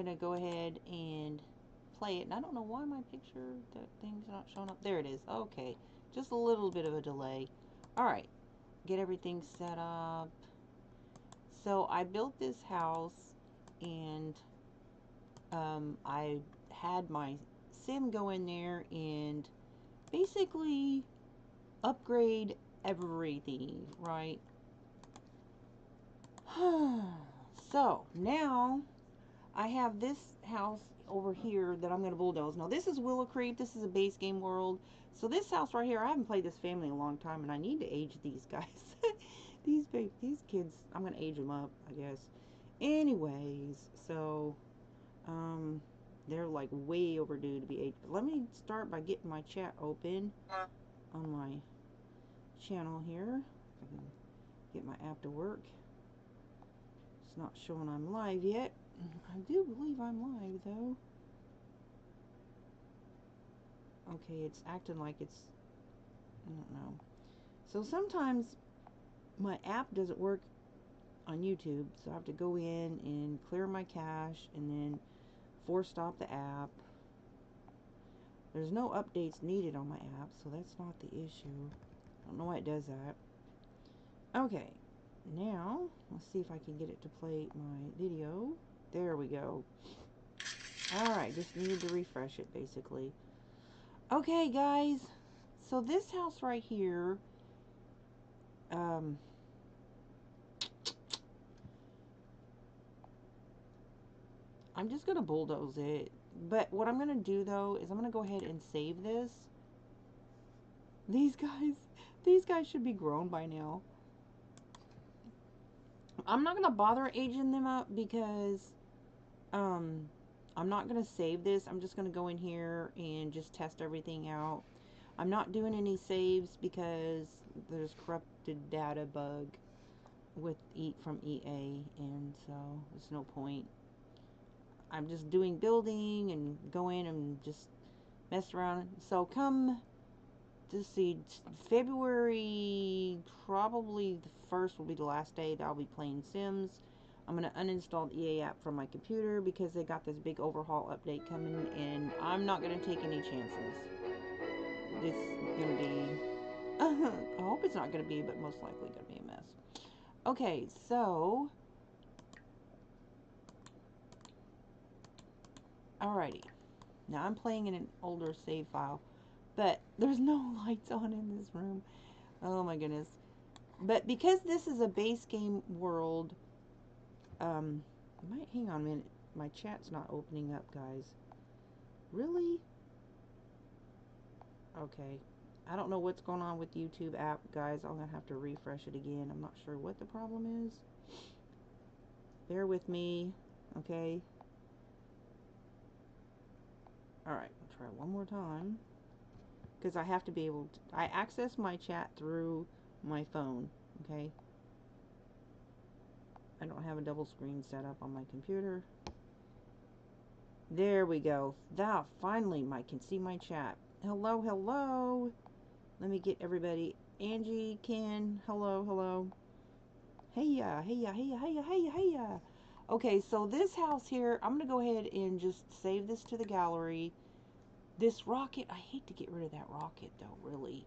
gonna go ahead and play it. And I don't know why my picture, that thing's not showing up. There it is. Okay, just a little bit of a delay. All right, get everything set up. So I built this house, and I had my sim go in there and basically upgrade everything, right? So now I have this house over here that I'm going to bulldoze. Now this is Willow Creek. This is a base game world. So this house right here, I haven't played this family in a long time, and I need to age these guys. these kids, I'm going to age them up, I guess. Anyways, so they're like way overdue to be aged. But let me start by getting my chat open on my channel here. I can get my app to work. It's not showing I'm live yet. I do believe I'm live though. Okay, it's acting like it's, I don't know. So sometimes my app doesn't work on YouTube, so I have to go in and clear my cache and then force stop the app. There's no updates needed on my app, so that's not the issue. I don't know why it does that. Okay, now let's see if I can get it to play my video. There we go. Alright, just needed to refresh it basically. Okay guys, so this house right here, I'm just gonna bulldoze it. But what I'm gonna do though is I'm gonna go ahead and save this. These guys should be grown by now. I'm not gonna bother aging them up because I'm not gonna save this. I'm just gonna go in here and just test everything out. I'm not doing any saves because there's corrupted data bug with from EA, and so there's no point. I'm just doing building and go in and just mess around. So come to see February, probably the 1st will be the last day that I'll be playing Sims. I'm going to uninstall the EA app from my computer because they got this big overhaul update coming, and I'm not going to take any chances. This is going to be, I hope it's not going to be, but most likely going to be a mess. Okay, so, alrighty. Now I'm playing in an older save file, but there's no lights on in this room. Oh my goodness. But because this is a base game world, hang on a minute. My chat's not opening up, guys. Really? Okay. I don't know what's going on with the YouTube app, guys. I'm gonna have to refresh it again. I'm not sure what the problem is. Bear with me, okay? Alright, I'll try one more time. Because I have to be able to, I access my chat through my phone, okay? I don't have a double screen set up on my computer. There we go. Now, finally, I can see my chat. Hello, hello. Let me get everybody. Angie, Ken, hello, hello. Heya, heya, heya, heya, heya, heya. Okay, so this house here, I'm going to go ahead and just save this to the gallery. This rocket, I hate to get rid of that rocket, though, really.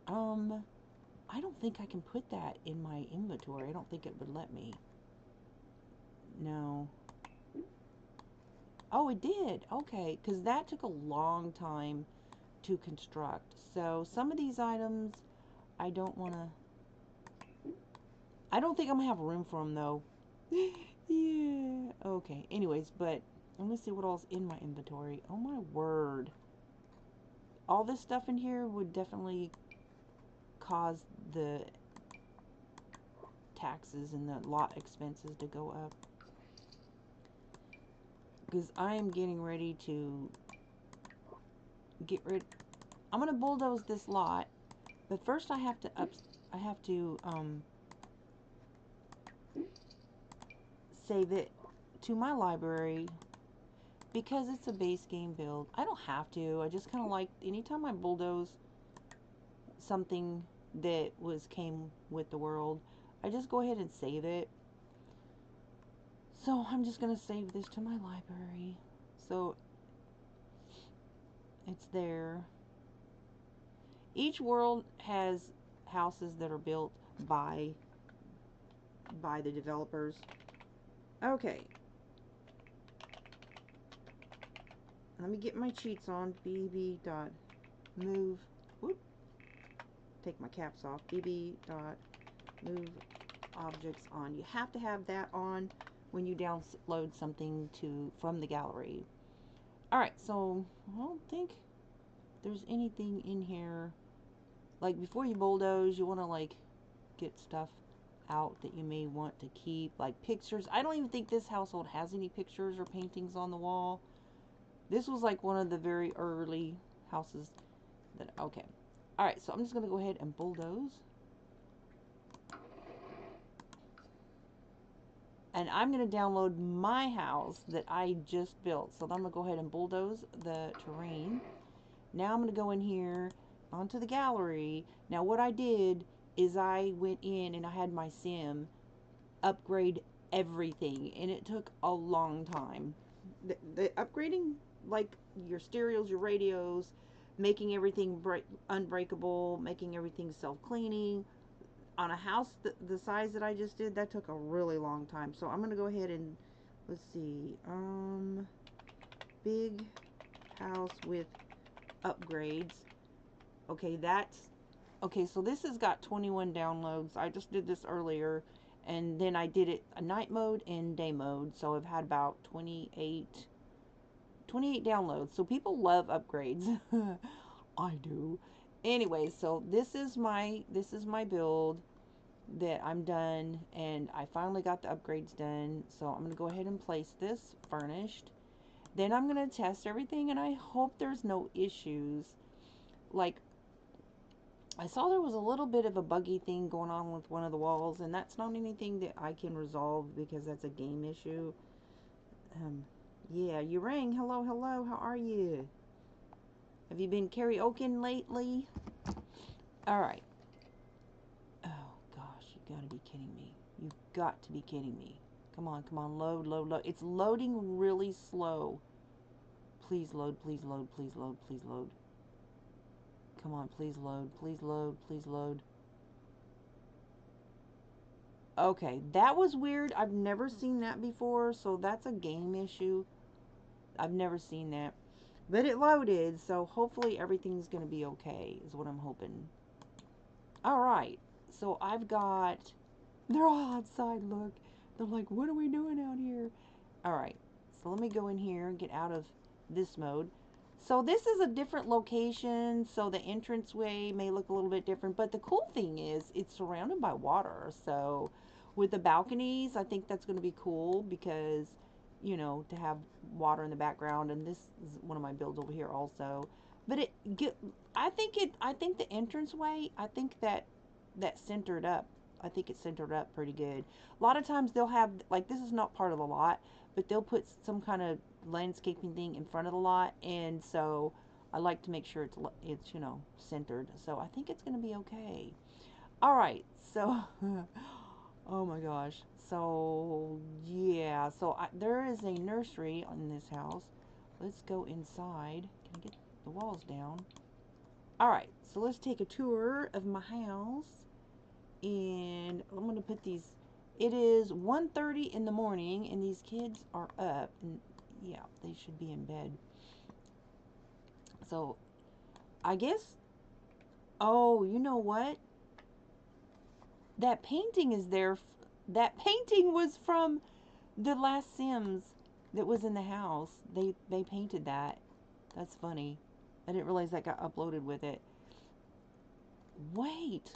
I don't think I can put that in my inventory. I don't think it would let me. No. Oh, it did. Okay, because that took a long time to construct. So some of these items I don't want to, I don't think I'm gonna have room for them though. Yeah, okay, anyways, but let me see what else in my inventory. Oh my word, all this stuff in here would definitely cause the taxes and the lot expenses to go up, because I am getting ready to get rid, I'm gonna bulldoze this lot, but first I have to save it to my library because it's a base game build. I don't have to. I just kind of like anytime I bulldoze something that came with the world, I just go ahead and save it. So I'm just going to save this to my library. So it's there. Each world has houses that are built by the developers. Okay. Let me get my cheats on. bb.move. Whoop. Take my caps off. bb.move objects on. You have to have that on when you download something from the gallery. Alright, so I don't think there's anything in here. Like, before you bulldoze, you want to, like, get stuff out that you may want to keep, like pictures. I don't even think this household has any pictures or paintings on the wall. This was like one of the very early houses that, okay. Alright, so I'm just going to go ahead and bulldoze. And I'm going to download my house that I just built. So I'm going to go ahead and bulldoze the terrain. Now I'm going to go in here onto the gallery. Now what I did is I went in and I had my sim upgrade everything. And it took a long time. The upgrading, like your stereos, your radios, making everything unbreakable, making everything self-cleaning, on a house the size that I just did, that took a really long time. So I'm going to go ahead and, let's see, big house with upgrades. Okay, okay, so this has got 21 downloads. I just did this earlier, and then I did it a night mode and day mode. So I've had about 28 downloads. So people love upgrades. I do. Anyway, so this is my build that I'm done, and I finally got the upgrades done. So I'm going to go ahead and place this furnished. Then I'm going to test everything, and I hope there's no issues. Like, I saw there was a little bit of a buggy thing going on with one of the walls, and that's not anything that I can resolve because that's a game issue. Yeah, you rang. Hello, hello. How are you? Have you been karaokeing lately? Alright. Oh, gosh. You gotta be kidding me. You've got to be kidding me. Come on, come on. Load, load, load. It's loading really slow. Please load, please load, please load, please load. Come on, please load, please load, please load. Okay, that was weird. I've never seen that before, so that's a game issue. I've never seen that. But it loaded, so hopefully everything's going to be okay, is what I'm hoping. Alright, so I've got... They're all outside, look. They're like, what are we doing out here? Alright, so let me go in here and get out of this mode. So this is a different location, so the entranceway may look a little bit different. But the cool thing is, it's surrounded by water, so... With the balconies, I think that's going to be cool because, you know, to have water in the background. And this is one of my builds over here also. But I think the entranceway, I think that centered up. I think it's centered up pretty good. A lot of times they'll have, like, this is not part of the lot, but they'll put some kind of landscaping thing in front of the lot. And so I like to make sure it's you know, centered. So I think it's going to be okay. All right, so... Oh my gosh. So, yeah. So, there is a nursery in this house. Let's go inside. Can I get the walls down? Alright. So, let's take a tour of my house. And I'm going to put these... It is 1:30 in the morning, and these kids are up. And, yeah, they should be in bed. So, I guess... Oh, you know what? That painting is there... That painting was from the last Sims that was in the house. They painted that. That's funny. I didn't realize that got uploaded with it. Wait.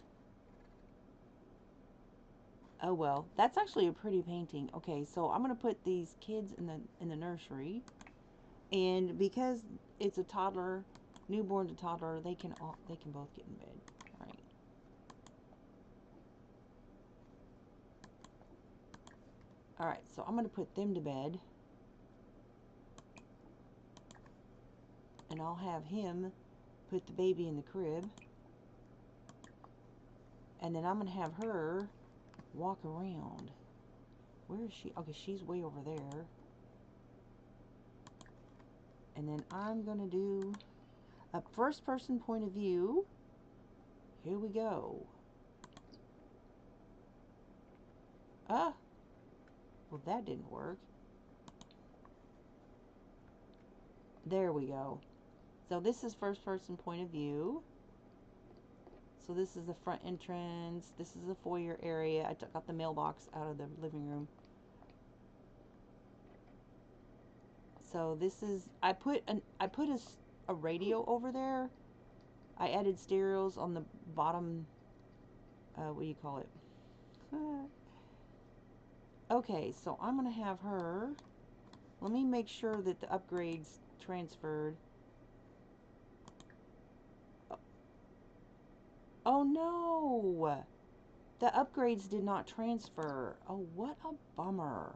Oh well, that's actually a pretty painting. Okay, so I'm gonna put these kids in the nursery, and because it's a toddler, newborn to toddler, they can both get in bed. All right. Alright, so I'm going to put them to bed. And I'll have him put the baby in the crib. And then I'm going to have her walk around Where is she? Okay, she's way over there. And then I'm going to do a first person point of view. Here we go. Ah, well that didn't work. There we go. So this is first person point of view. So this is the front entrance. This is the foyer area. I got the mailbox out of the living room. So this is, I put a radio over there. I added stereos on the bottom, what do you call it? Okay, so I'm going to have her, let me make sure that the upgrades transferred. Oh no! The upgrades did not transfer. Oh, what a bummer.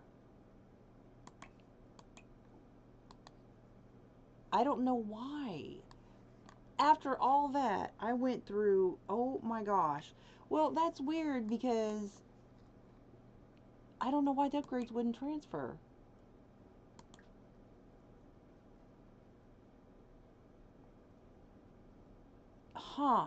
I don't know why. After all that, I went through, oh my gosh. Well, that's weird because I don't know why the upgrades wouldn't transfer. Huh.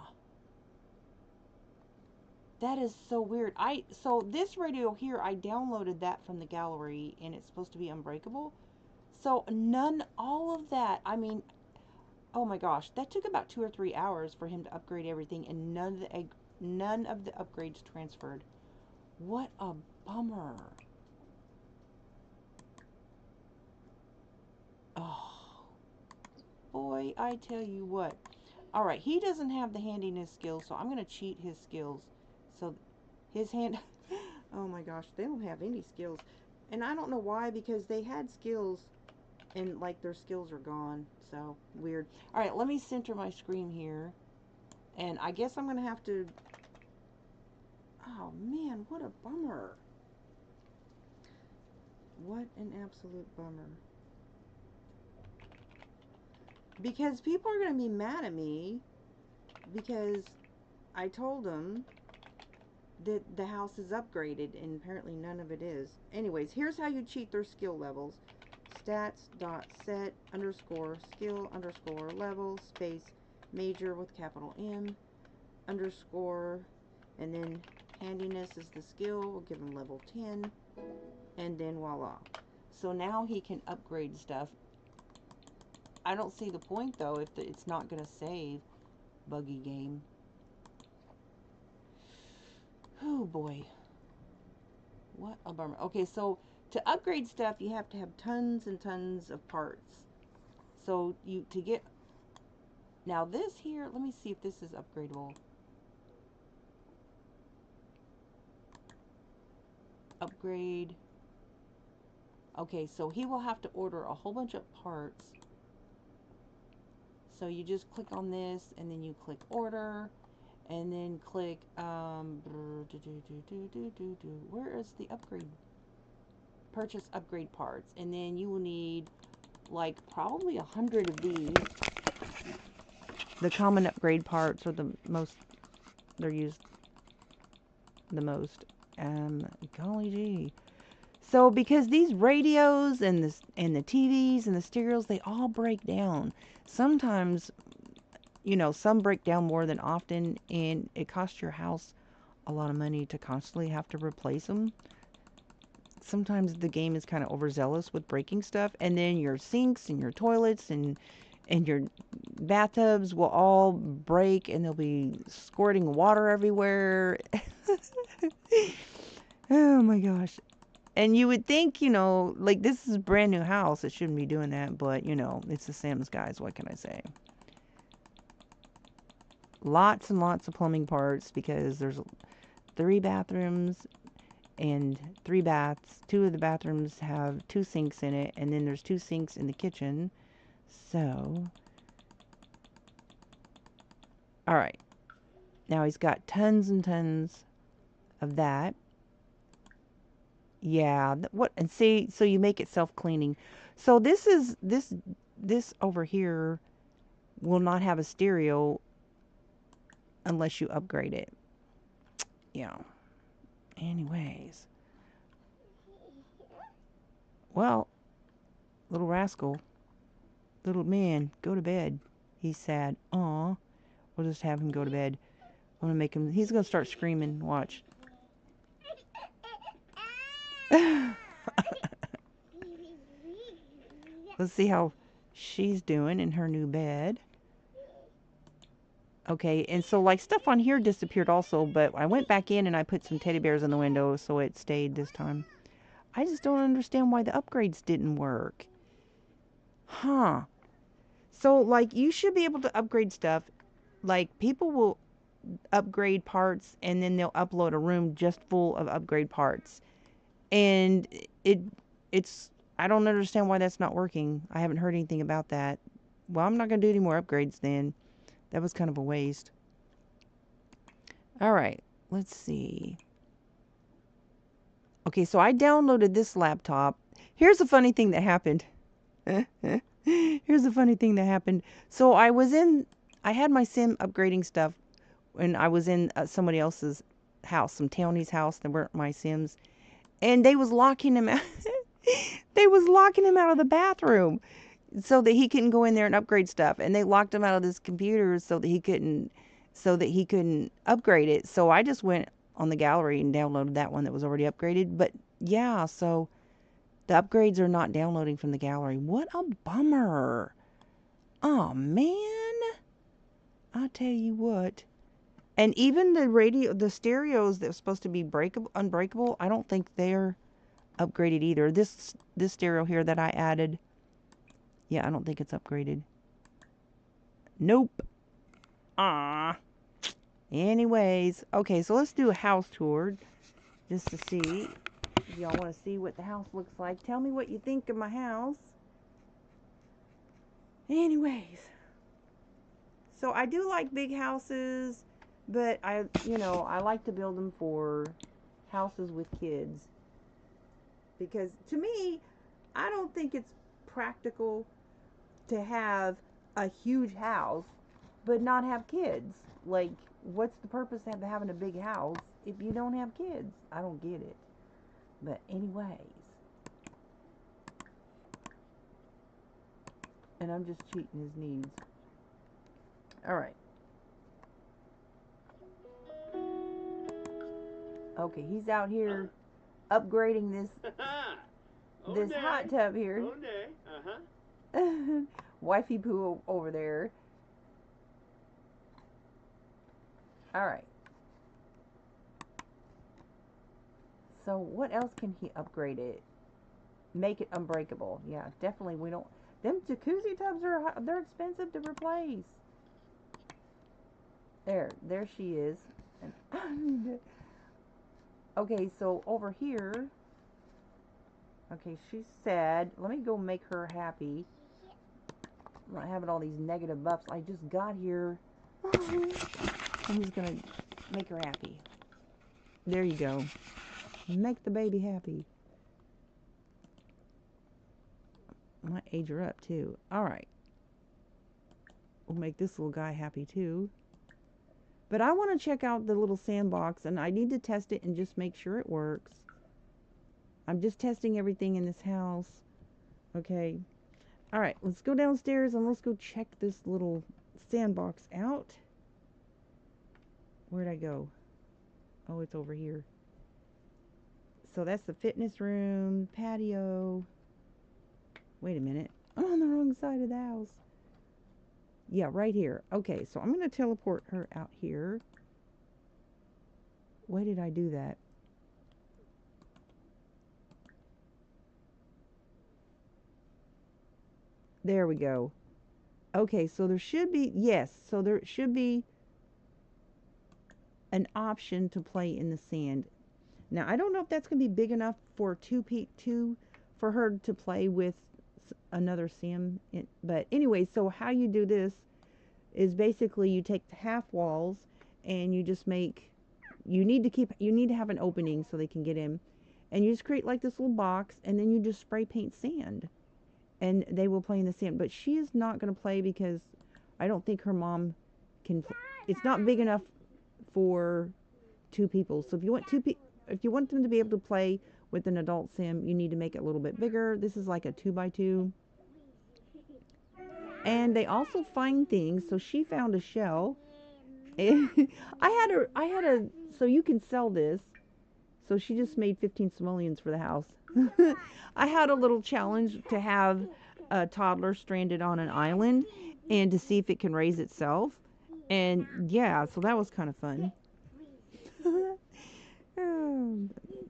That is so weird. So this radio here, I downloaded that from the gallery and it's supposed to be unbreakable. So all of that, I mean, oh my gosh, that took about 2 or 3 hours for him to upgrade everything and none of the upgrades transferred. What a bummer. Oh, boy, I tell you what. All right, he doesn't have the handiness skills, so I'm going to cheat his skills. So his hand, oh my gosh, they don't have any skills. And I don't know why, because they had skills and like their skills are gone. So weird. All right, let me center my screen here. And I guess I'm going to have to, oh man, what a bummer. What an absolute bummer. Because people are going to be mad at me because I told them that the house is upgraded and apparently none of it is. Anyways, here's how you cheat their skill levels. Stats.set underscore skill underscore level space major with capital M underscore, and then handiness is the skill. We'll give him level 10 and then voila. So now he can upgrade stuff. I don't see the point though if it's not going to save. Buggy game. Oh boy. What a bummer. Okay, so to upgrade stuff you have to have tons and tons of parts. So to get, now this here, let me see if this is upgradable. Upgrade. Okay, so he will have to order a whole bunch of parts. So you just click on this and then you click order and then click where is the upgrade? Purchase upgrade parts, and then you will need like probably 100 of these. The common upgrade parts are the most, they're used the most. Golly gee. So because these radios and the TVs and the stereos, they all break down. Sometimes, you know, some break down more than often, and it costs your house a lot of money to constantly have to replace them. Sometimes the game is kind of overzealous with breaking stuff, and then your sinks and your toilets and your bathtubs will all break, and they'll be squirting water everywhere. Oh my gosh. And you would think, you know, like this is a brand new house, it shouldn't be doing that, but you know, it's The Sims, guys, what can I say? Lots and lots of plumbing parts because there's 3 bathrooms and 3 baths. 2 of the bathrooms have 2 sinks in it, and then there's 2 sinks in the kitchen. So, all right. Now he's got tons and tons of that. Yeah, what, and see, so you make it self-cleaning. So this over here will not have a stereo unless you upgrade it. Yeah. Anyways. Well, little rascal, little man, go to bed. He's sad. Aw. We'll just have him go to bed. I'm gonna make him. He's gonna start screaming. Watch. Let's see how she's doing in her new bed. Okay, and so like stuff on here disappeared also, but I went back in and I put some teddy bears in the window so it stayed this time. I just don't understand why the upgrades didn't work. Huh. So like you should be able to upgrade stuff. Like people will upgrade parts and then they'll upload a room just full of upgrade parts. And it it's I don't understand why that's not working. I haven't heard anything about that. Well, I'm not going to do any more upgrades then. That was kind of a waste. All right, let's see. Okay, so I downloaded this laptop. Here's a funny thing that happened. Here's a funny thing that happened. So I had my sim upgrading stuff when I was in somebody else's house, some townie's house that weren't my sims. And they was locking him out. They was locking him out of the bathroom so that he couldn't go in there and upgrade stuff. And they locked him out of this computer so that he couldn't upgrade it. So I just went on the gallery and downloaded that one that was already upgraded. But yeah, so the upgrades are not downloading from the gallery. What a bummer. Oh man. I'll tell you what. And even the stereos that were supposed to be unbreakable, I don't think they're upgraded either. This stereo here that I added, yeah, I don't think it's upgraded. Nope. Ah. Anyways, okay, so let's do a house tour just to see if y'all want to see what the house looks like. Tell me what you think of my house. Anyways, so I do like big houses, but I like to build them for houses with kids. Because to me, I don't think it's practical to have a huge house but not have kids. Like, what's the purpose of having a big house if you don't have kids? I don't get it. But anyways, and I'm just cheating his needs. All right. Okay, he's out here upgrading this hot tub here. Wifey poo over there. All right. So what else can he upgrade it? Make it unbreakable. Yeah, definitely. We don't. Them jacuzzi tubs they're expensive to replace. There she is. Okay, so over here. Okay, she's sad. Let me go make her happy. I'm not having all these negative buffs. I just got here. I'm just gonna make her happy. There you go. Make the baby happy. I might age her up too. Alright. We'll make this little guy happy too. But I want to check out the little sandbox and I need to test it and just make sure it works. I'm just testing everything in this house. Okay. Alright, let's go downstairs and let's go check this little sandbox out. Where'd I go? Oh, it's over here. So that's the fitness room, patio. Wait a minute. I'm on the wrong side of the house. Yeah, right here. Okay, so I'm going to teleport her out here. Why did I do that? There we go. Okay, so there should be, yes, so there should be an option to play in the sand. Now, I don't know if that's going to be big enough for for her to play with another sim. But anyway, so how you do this is basically you take the half walls and you just make, you need to have an opening so they can get in. And you just create like this little box and then you just spray paint sand. And they will play in the sand. But she is not going to play because I don't think her mom can. It's not big enough for two people. So if you want if you want them to be able to play with an adult sim, you need to make it a little bit bigger. This is like a 2x2. And they also find things. So she found a shell. I had a, so you can sell this. So she just made 15 simoleons for the house. I had a little challenge to have a toddler stranded on an island and to see if it can raise itself. And yeah, so that was kind of fun.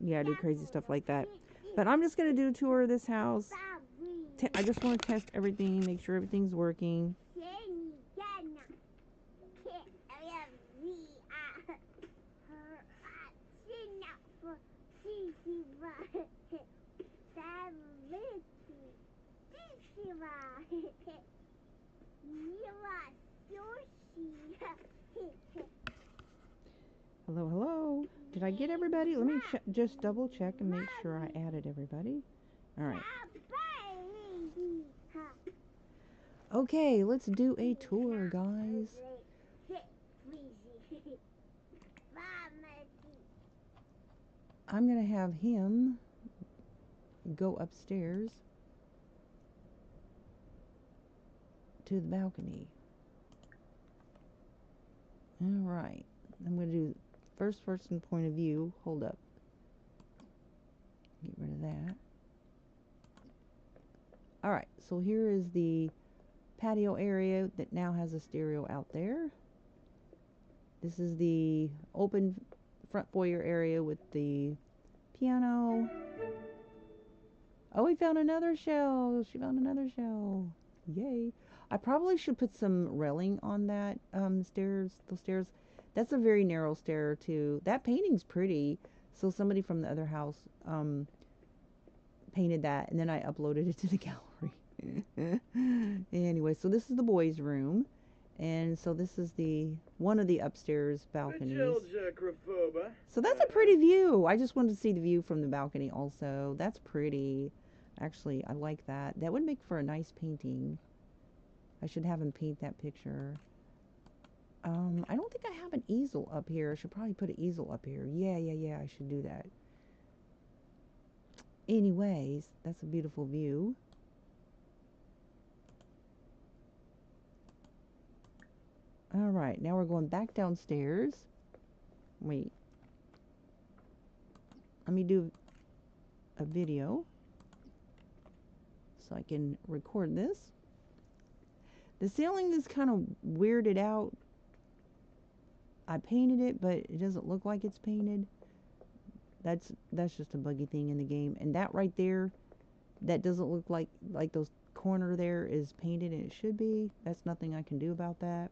Yeah, I do crazy stuff like that. But I'm just going to do a tour of this house. I just want to test everything, make sure everything's working. Hello, hello. Did I get everybody? Let me just double check and make sure I added everybody. All right. Okay, let's do a tour, guys. I'm going to have him go upstairs to the balcony. All right. I'm going to do first person point of view. Hold up. Get rid of that. All right. So here is the patio area that now has a stereo out there. This is the open front foyer area with the piano. Oh, we found another shell. She found another shell. Yay. I probably should put some railing on that stairs. Those stairs. That's a very narrow stair too. That painting's pretty. So somebody from the other house painted that, and then I uploaded it to the gallery. Anyway, so this is the boys' room, and so this is the one of the upstairs balconies. So that's a pretty view. I just wanted to see the view from the balcony also. That's pretty. Actually, I like that. That would make for a nice painting. I should have him paint that picture. I don't think I have an easel up here. I should probably put an easel up here. Yeah, I should do that. Anyways, that's a beautiful view. All right, now we're going back downstairs. Wait. Let me do a video so I can record this. The ceiling is kind of weirded out. I painted it, but it doesn't look like it's painted. That's just a buggy thing in the game. And that right there, that doesn't look like those corner there is painted, and it should be. That's nothing I can do about that.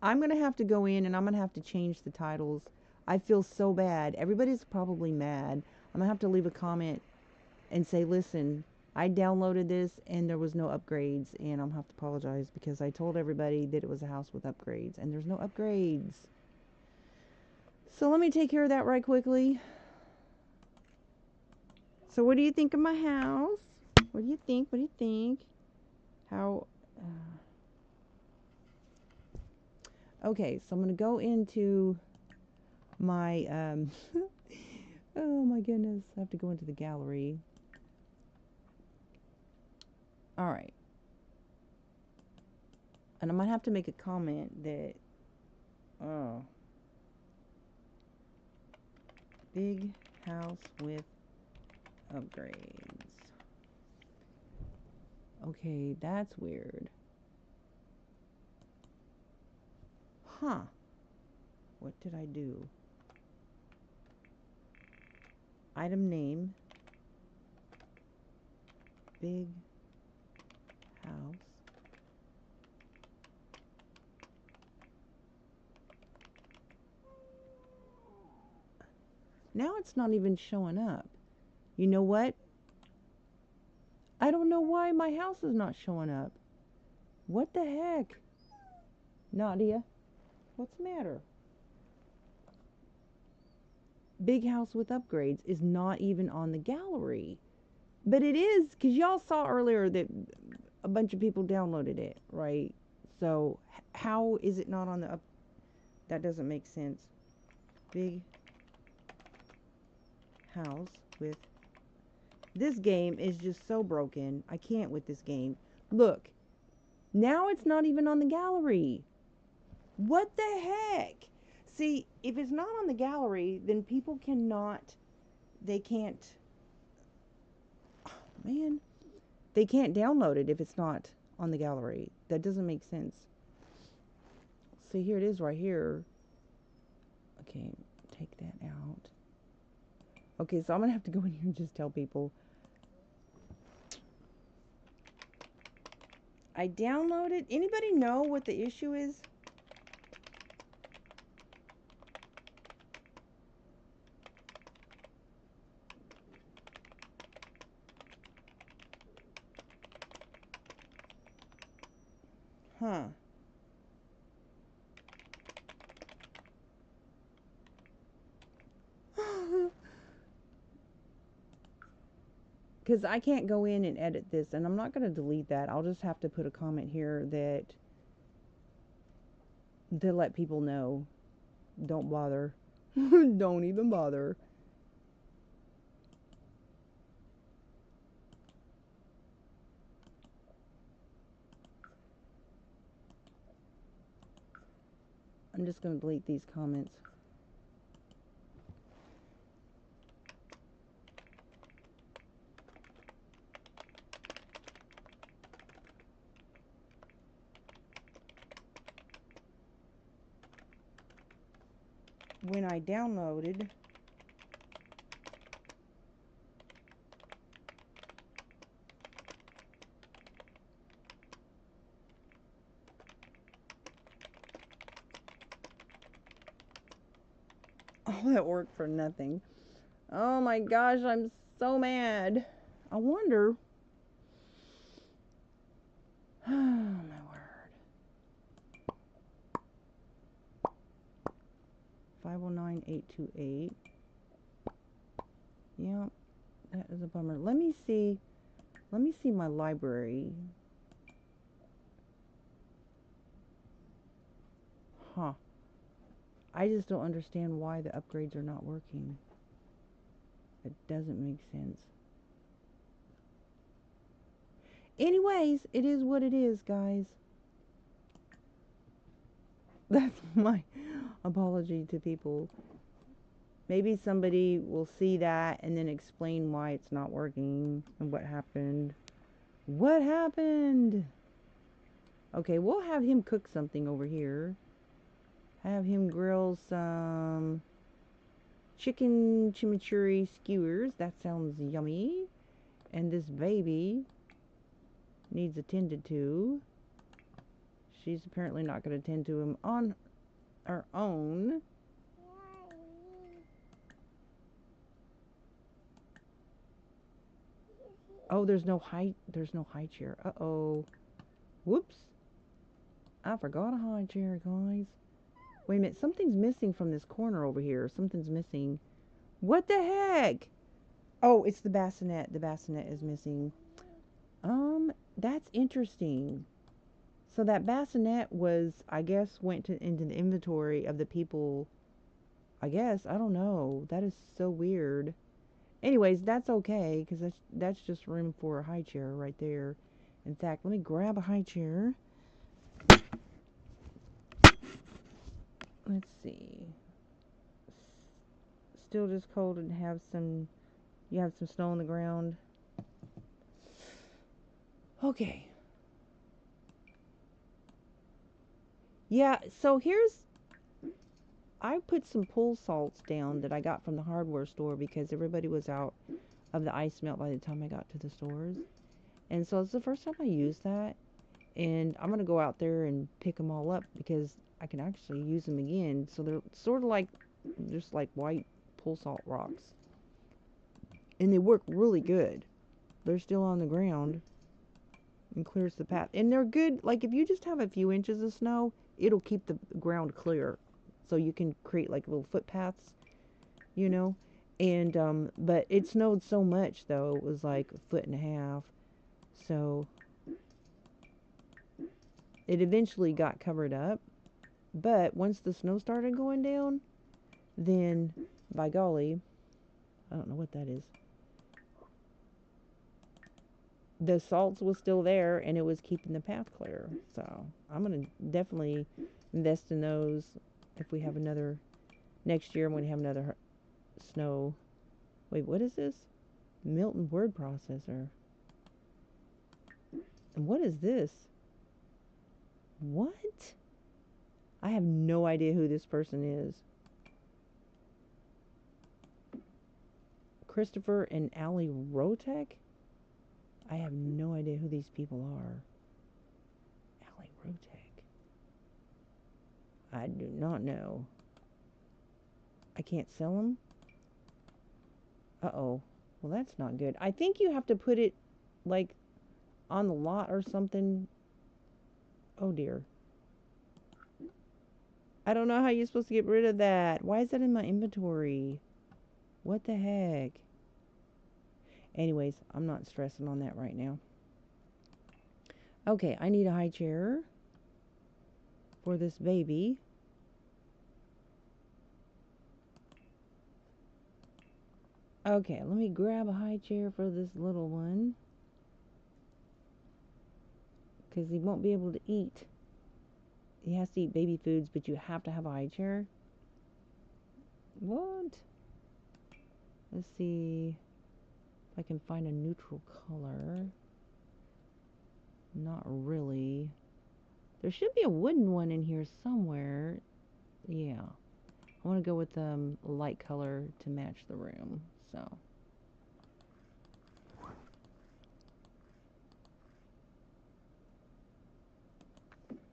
I'm going to have to go in and I'm going to have to change the titles. I feel so bad. Everybody's probably mad. I'm going to have to leave a comment and say, listen, I downloaded this and there was no upgrades, and I'm going to have to apologize because I told everybody that it was a house with upgrades, and there's no upgrades. So let me take care of that right quickly. So what do you think of my house? What do you think? What do you think? How... Okay, so I'm going to go into my... oh my goodness. I have to go into the gallery. Alright. And I might have to make a comment that... Oh... Big house with upgrades. Okay, that's weird. Huh. What did I do? Item name. Big house. Now it's not even showing up. You know what? I don't know why my house is not showing up. What the heck? Nadia, what's the matter? Big house with upgrades is not even on the gallery. But it is, because y'all saw earlier that a bunch of people downloaded it, right? So how is it not on the up? That doesn't make sense. Big house with... This game is just so broken. I can't with this game. Look. Now it's not even on the gallery. What the heck? See, if it's not on the gallery, then people cannot... They can't... Man. They can't download it if it's not on the gallery. That doesn't make sense. See, here it is right here. Okay, take that out. Okay, so I'm going to have to go in here and just tell people. I downloaded. Anybody know what the issue is? Huh. Because I can't go in and edit this, and I'm not going to delete that. I'll just have to put a comment here that to let people know. Don't bother. Don't even bother. I'm just going to delete these comments. When I downloaded all that work for nothing. Oh my gosh, I'm so mad. I wonder. Oh my word. 509828. Yeah, that is a bummer. Let me see my library. Huh. I just don't understand why the upgrades are not working. It doesn't make sense. Anyways, it is what it is, guys. That's my apology to people. Maybe somebody will see that and then explain why it's not working and what happened. What happened? Okay, we'll have him cook something over here. Have him grill some chicken chimichurri skewers. That sounds yummy. And this baby needs attended to. She's apparently not going to attend to him on her own. Oh, there's no high chair. Uh-oh. Whoops. I forgot a high chair, guys. Wait a minute, something's missing from this corner over here. Something's missing. What the heck? Oh, it's the bassinet. The bassinet is missing. That's interesting. So that bassinet was, I guess, went into the inventory of the people. I guess, I don't know. That is so weird. Anyways, that's okay, because that's just room for a high chair right there. In fact, let me grab a high chair. Let's see. Still just cold and you have some snow on the ground. Okay. Yeah, so I put some pool salts down that I got from the hardware store because everybody was out of the ice melt by the time I got to the stores. And so it's the first time I used that. And I'm going to go out there and pick them all up because I can actually use them again. So they're sort of like, just like white pool salt rocks. And they work really good. They're still on the ground and clears the path. And they're good, like if you just have a few inches of snow, it'll keep the ground clear. So you can create like little footpaths, you know. And but it snowed so much though, it was like 1.5 feet. So it eventually got covered up. But once the snow started going down, then by golly, I don't know what that is. The salts was still there, and it was keeping the path clear. So I'm going to definitely invest in those if we have another, next year when we have another snow. Wait, what is this? Milton word processor. And what is this? What? I have no idea who this person is. Christopher and Allie Rotek? I have no idea who these people are. Allie Rotek. I do not know. I can't sell them? Uh-oh. Well, that's not good. I think you have to put it, like, on the lot or something. Oh, dear. I don't know how you're supposed to get rid of that. Why is that in my inventory? What the heck? Anyways, I'm not stressing on that right now. Okay, I need a high chair for this baby. Okay, let me grab a high chair for this little one. Because he won't be able to eat. He has to eat baby foods, but you have to have a high chair. What? Let's see if I can find a neutral color. Not really. There should be a wooden one in here somewhere. Yeah. I want to go with a light color to match the room. So.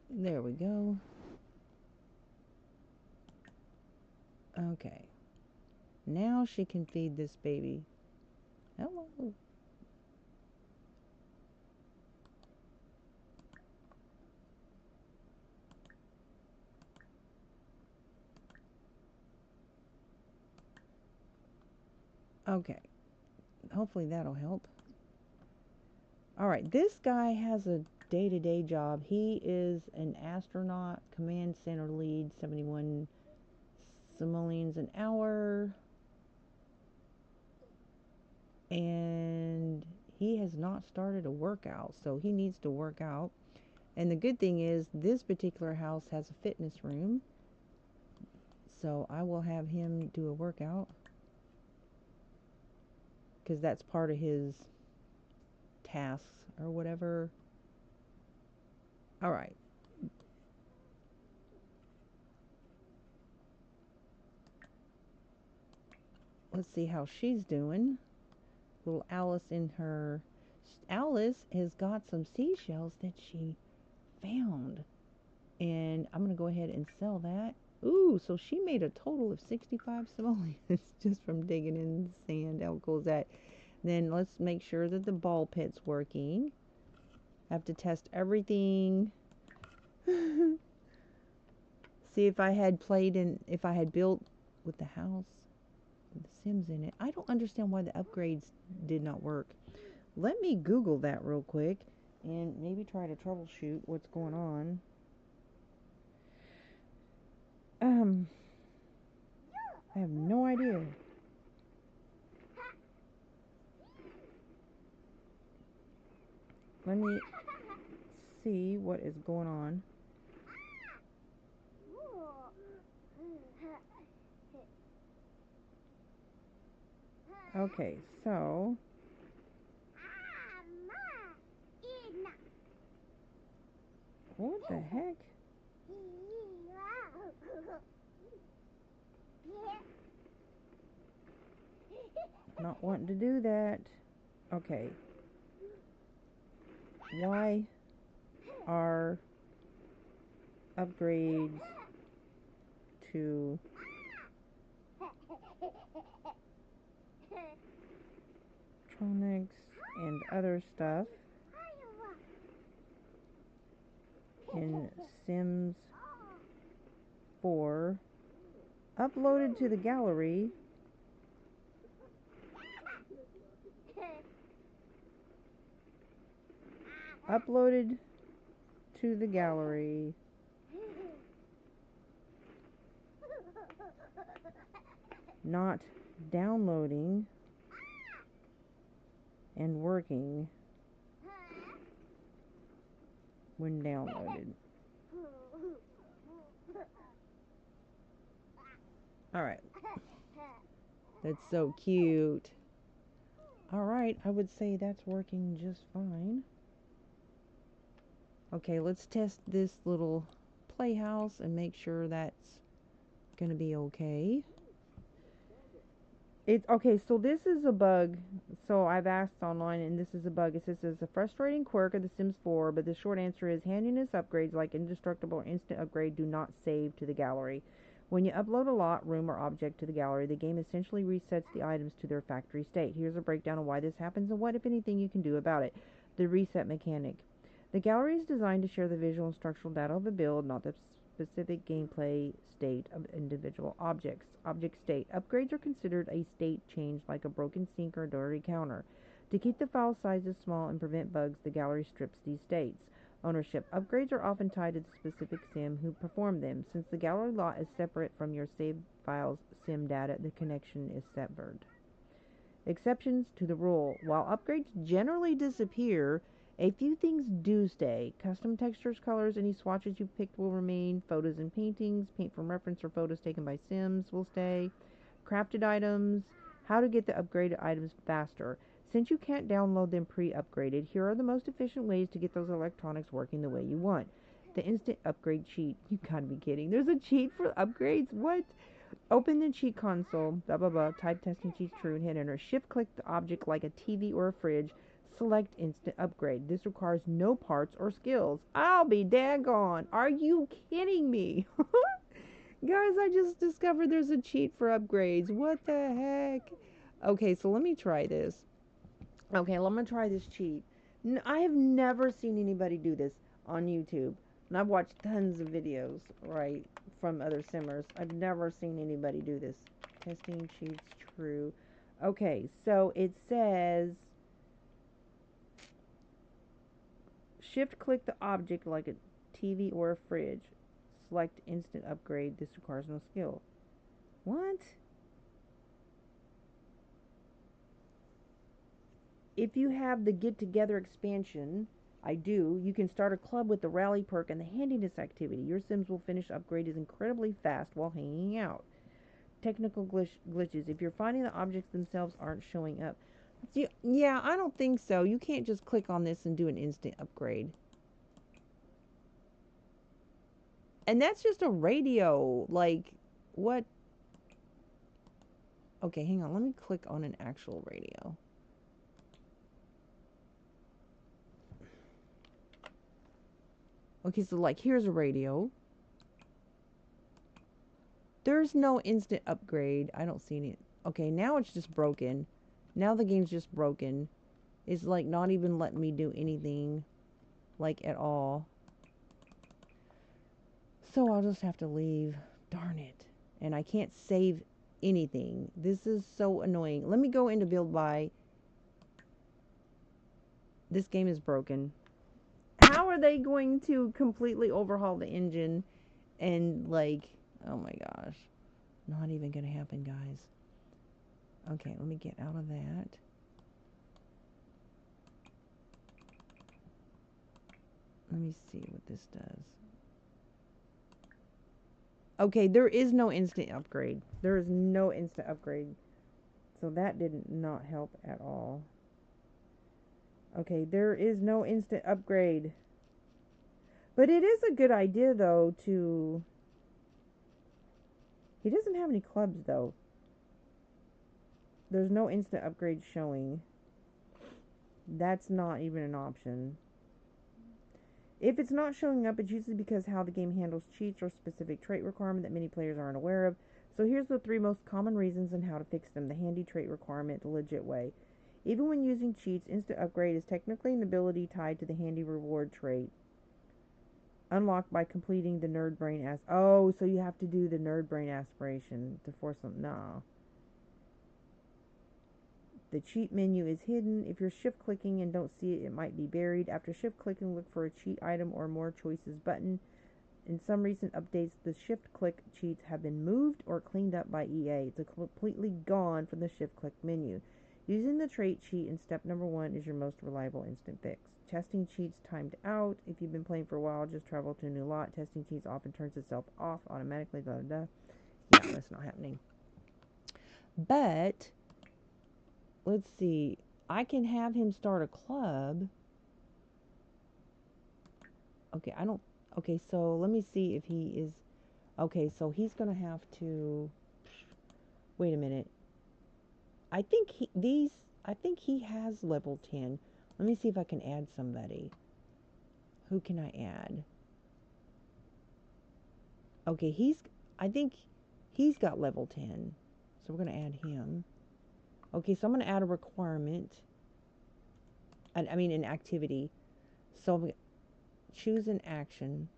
There we go. Okay. Now she can feed this baby. Hello. Okay. Hopefully that'll help. Alright, this guy has a day-to-day job. He is an astronaut, command center lead, 71 simoleons an hour. And he has not started a workout, so he needs to work out. And the good thing is, this particular house has a fitness room. So I will have him do a workout. Because that's part of his tasks or whatever. Alright. Let's see how she's doing. Little Alice in her... Alice has got some seashells that she found. And I'm going to go ahead and sell that. Ooh, so she made a total of 65 simoleons just from digging in the sand. How cool is that? Then let's make sure that the ball pit's working. I have to test everything. See if I had if I had built with the house, with the Sims in it. I don't understand why the upgrades did not work. Let me Google that real quick and maybe try to troubleshoot what's going on. I have no idea. Let me see what is going on. Okay, so what the heck? Not wanting to do that. Okay. Why are upgrades to electronics and other stuff in Sims 4 uploaded to the gallery not downloading and working when downloaded. Alright. That's so cute. Alright, I would say that's working just fine. Okay, let's test this little playhouse and make sure that's gonna be okay. Okay, so this is a bug. So I've asked online, and this is a bug. It says it's a frustrating quirk of The Sims 4, but the short answer is handiness upgrades like indestructible or instant upgrade do not save to the gallery. When you upload a lot, room, or object to the gallery, the game essentially resets the items to their factory state. Here's a breakdown of why this happens and what, if anything, you can do about it. The reset mechanic. The gallery is designed to share the visual and structural data of a build, not the specific gameplay state of individual objects. Object state. Upgrades are considered a state change like a broken sink or a dirty counter. To keep the file sizes small and prevent bugs, the gallery strips these states. Ownership. Upgrades are often tied to the specific sim who performed them. Since the gallery lot is separate from your saved file's sim data, the connection is severed. Exceptions to the rule. While upgrades generally disappear, a few things do stay. Custom textures, colors, any swatches you picked will remain. Photos and paintings, paint from reference or photos taken by Sims will stay. Crafted items, how to get the upgraded items faster. Since you can't download them pre-upgraded, here are the most efficient ways to get those electronics working the way you want. The instant upgrade cheat. You gotta be kidding. There's a cheat for upgrades? What? Open the cheat console, blah blah blah, type testing cheats true and hit enter. Shift click the object like a TV or a fridge. Select instant upgrade. This requires no parts or skills. I'll be daggone. Are you kidding me? Guys, I just discovered there's a cheat for upgrades. What the heck? Okay, so let me try this. Okay, I'm gonna try this cheat. I have never seen anybody do this on YouTube. And I've watched tons of videos, right, from other simmers. I've never seen anybody do this. Testing cheats true. Okay, so it says shift click the object like a TV or a fridge. Select instant upgrade. This requires no skill. What? If you have the Get Together expansion, I do, you can start a club with the Rally perk and the Handiness activity. Your Sims will finish upgrades incredibly fast while hanging out. Technical glitches. If you're finding the objects themselves aren't showing up. Yeah, I don't think so. You can't just click on this and do an instant upgrade. And that's just a radio. Like, what? Okay, hang on. Let me click on an actual radio. Okay, so like here's a radio. There's no instant upgrade. I don't see any. Okay, now it's just broken. Now the game's just broken. It's like not even letting me do anything, like at all. So I'll just have to leave. Darn it. And I can't save anything. This is so annoying. Let me go into build by. This game is broken. How are they going to completely overhaul the engine and like, oh my gosh. Not even gonna happen, guys. Okay, let me get out of that. Let me see what this does. Okay, there is no instant upgrade. There is no instant upgrade. So that did not help at all. Okay, there is no instant upgrade. But it is a good idea, though, to... He doesn't have any clubs, though. There's no instant upgrade showing. That's not even an option. If it's not showing up, it's usually because how the game handles cheats or specific trait requirement that many players aren't aware of. So here's the 3 most common reasons and how to fix them. The handy trait requirement, the legit way. Even when using cheats, instant upgrade is technically an ability tied to the handy reward trait. Unlocked by completing the nerd brain oh, so you have to do the nerd brain aspiration to force them. No. The cheat menu is hidden. If you're shift clicking and don't see it, it might be buried. After shift clicking, look for a cheat item or more choices button In some recent updates, the shift-click cheats have been moved or cleaned up by EA. It's completely gone from the shift-click menu. Using the trait sheet in step number 1 is your most reliable instant fix. Testing cheats timed out. If you've been playing for a while, just travel to a new lot. Testing cheats often turns itself off automatically. Blah, blah, blah. Yeah, that's not happening. But, let's see. I can have him start a club. Okay, okay, so let me see if he is, okay, so he's going to have to, wait a minute. I think he has level 10. Let me see if I can add somebody. Who can I add? Okay, I think he's got level 10. So we're going to add him. Okay, so I'm going to add a requirement. I mean an activity. So I'm going to choose an action.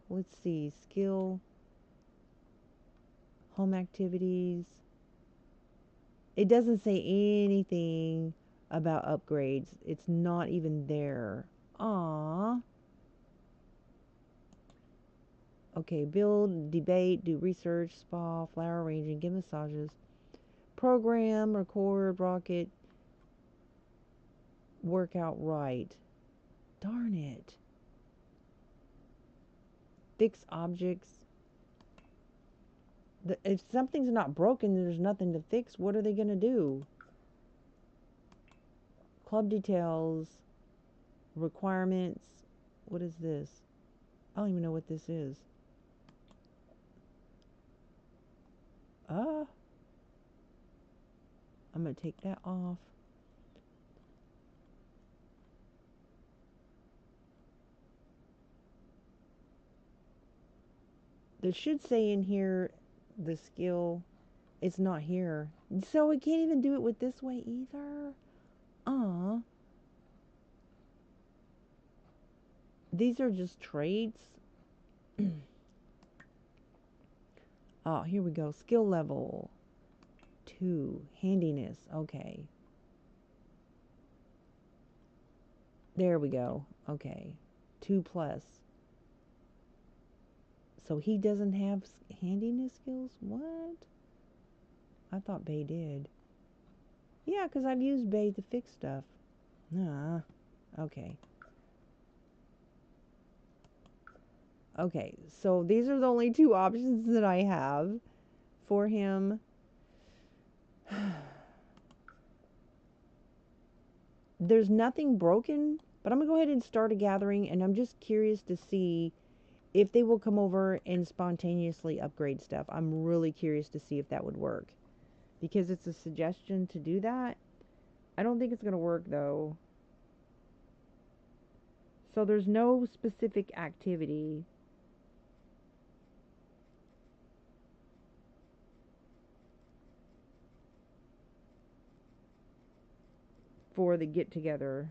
Let's see. Skill. Home activities. It doesn't say anything about upgrades. It's not even there. Aww. Okay, build, debate, do research, spa, flower arranging, give massages, program, record, rocket, workout right. Darn it. Fix objects. If something's not broken, there's nothing to fix. What are they going to do? Club details, requirements. What is this? I don't even know what this is. I'm going to take that off. There should say in here the skill. It's not here. So we can't even do it with this way either. These are just traits. Oh, here we go. Skill level 2. Handiness. Okay. There we go. Okay. 2+. So he doesn't have handiness skills? What? I thought Bay did. Yeah, because I've used Bay to fix stuff. Nah. Okay. Okay, so these are the only 2 options that I have for him. There's nothing broken, but I'm going to go ahead and start a gathering, and I'm just curious to see if they will come over and spontaneously upgrade stuff. I'm really curious to see if that would work, because it's a suggestion to do that. I don't think it's going to work, though. So there's no specific activity. For the get-together.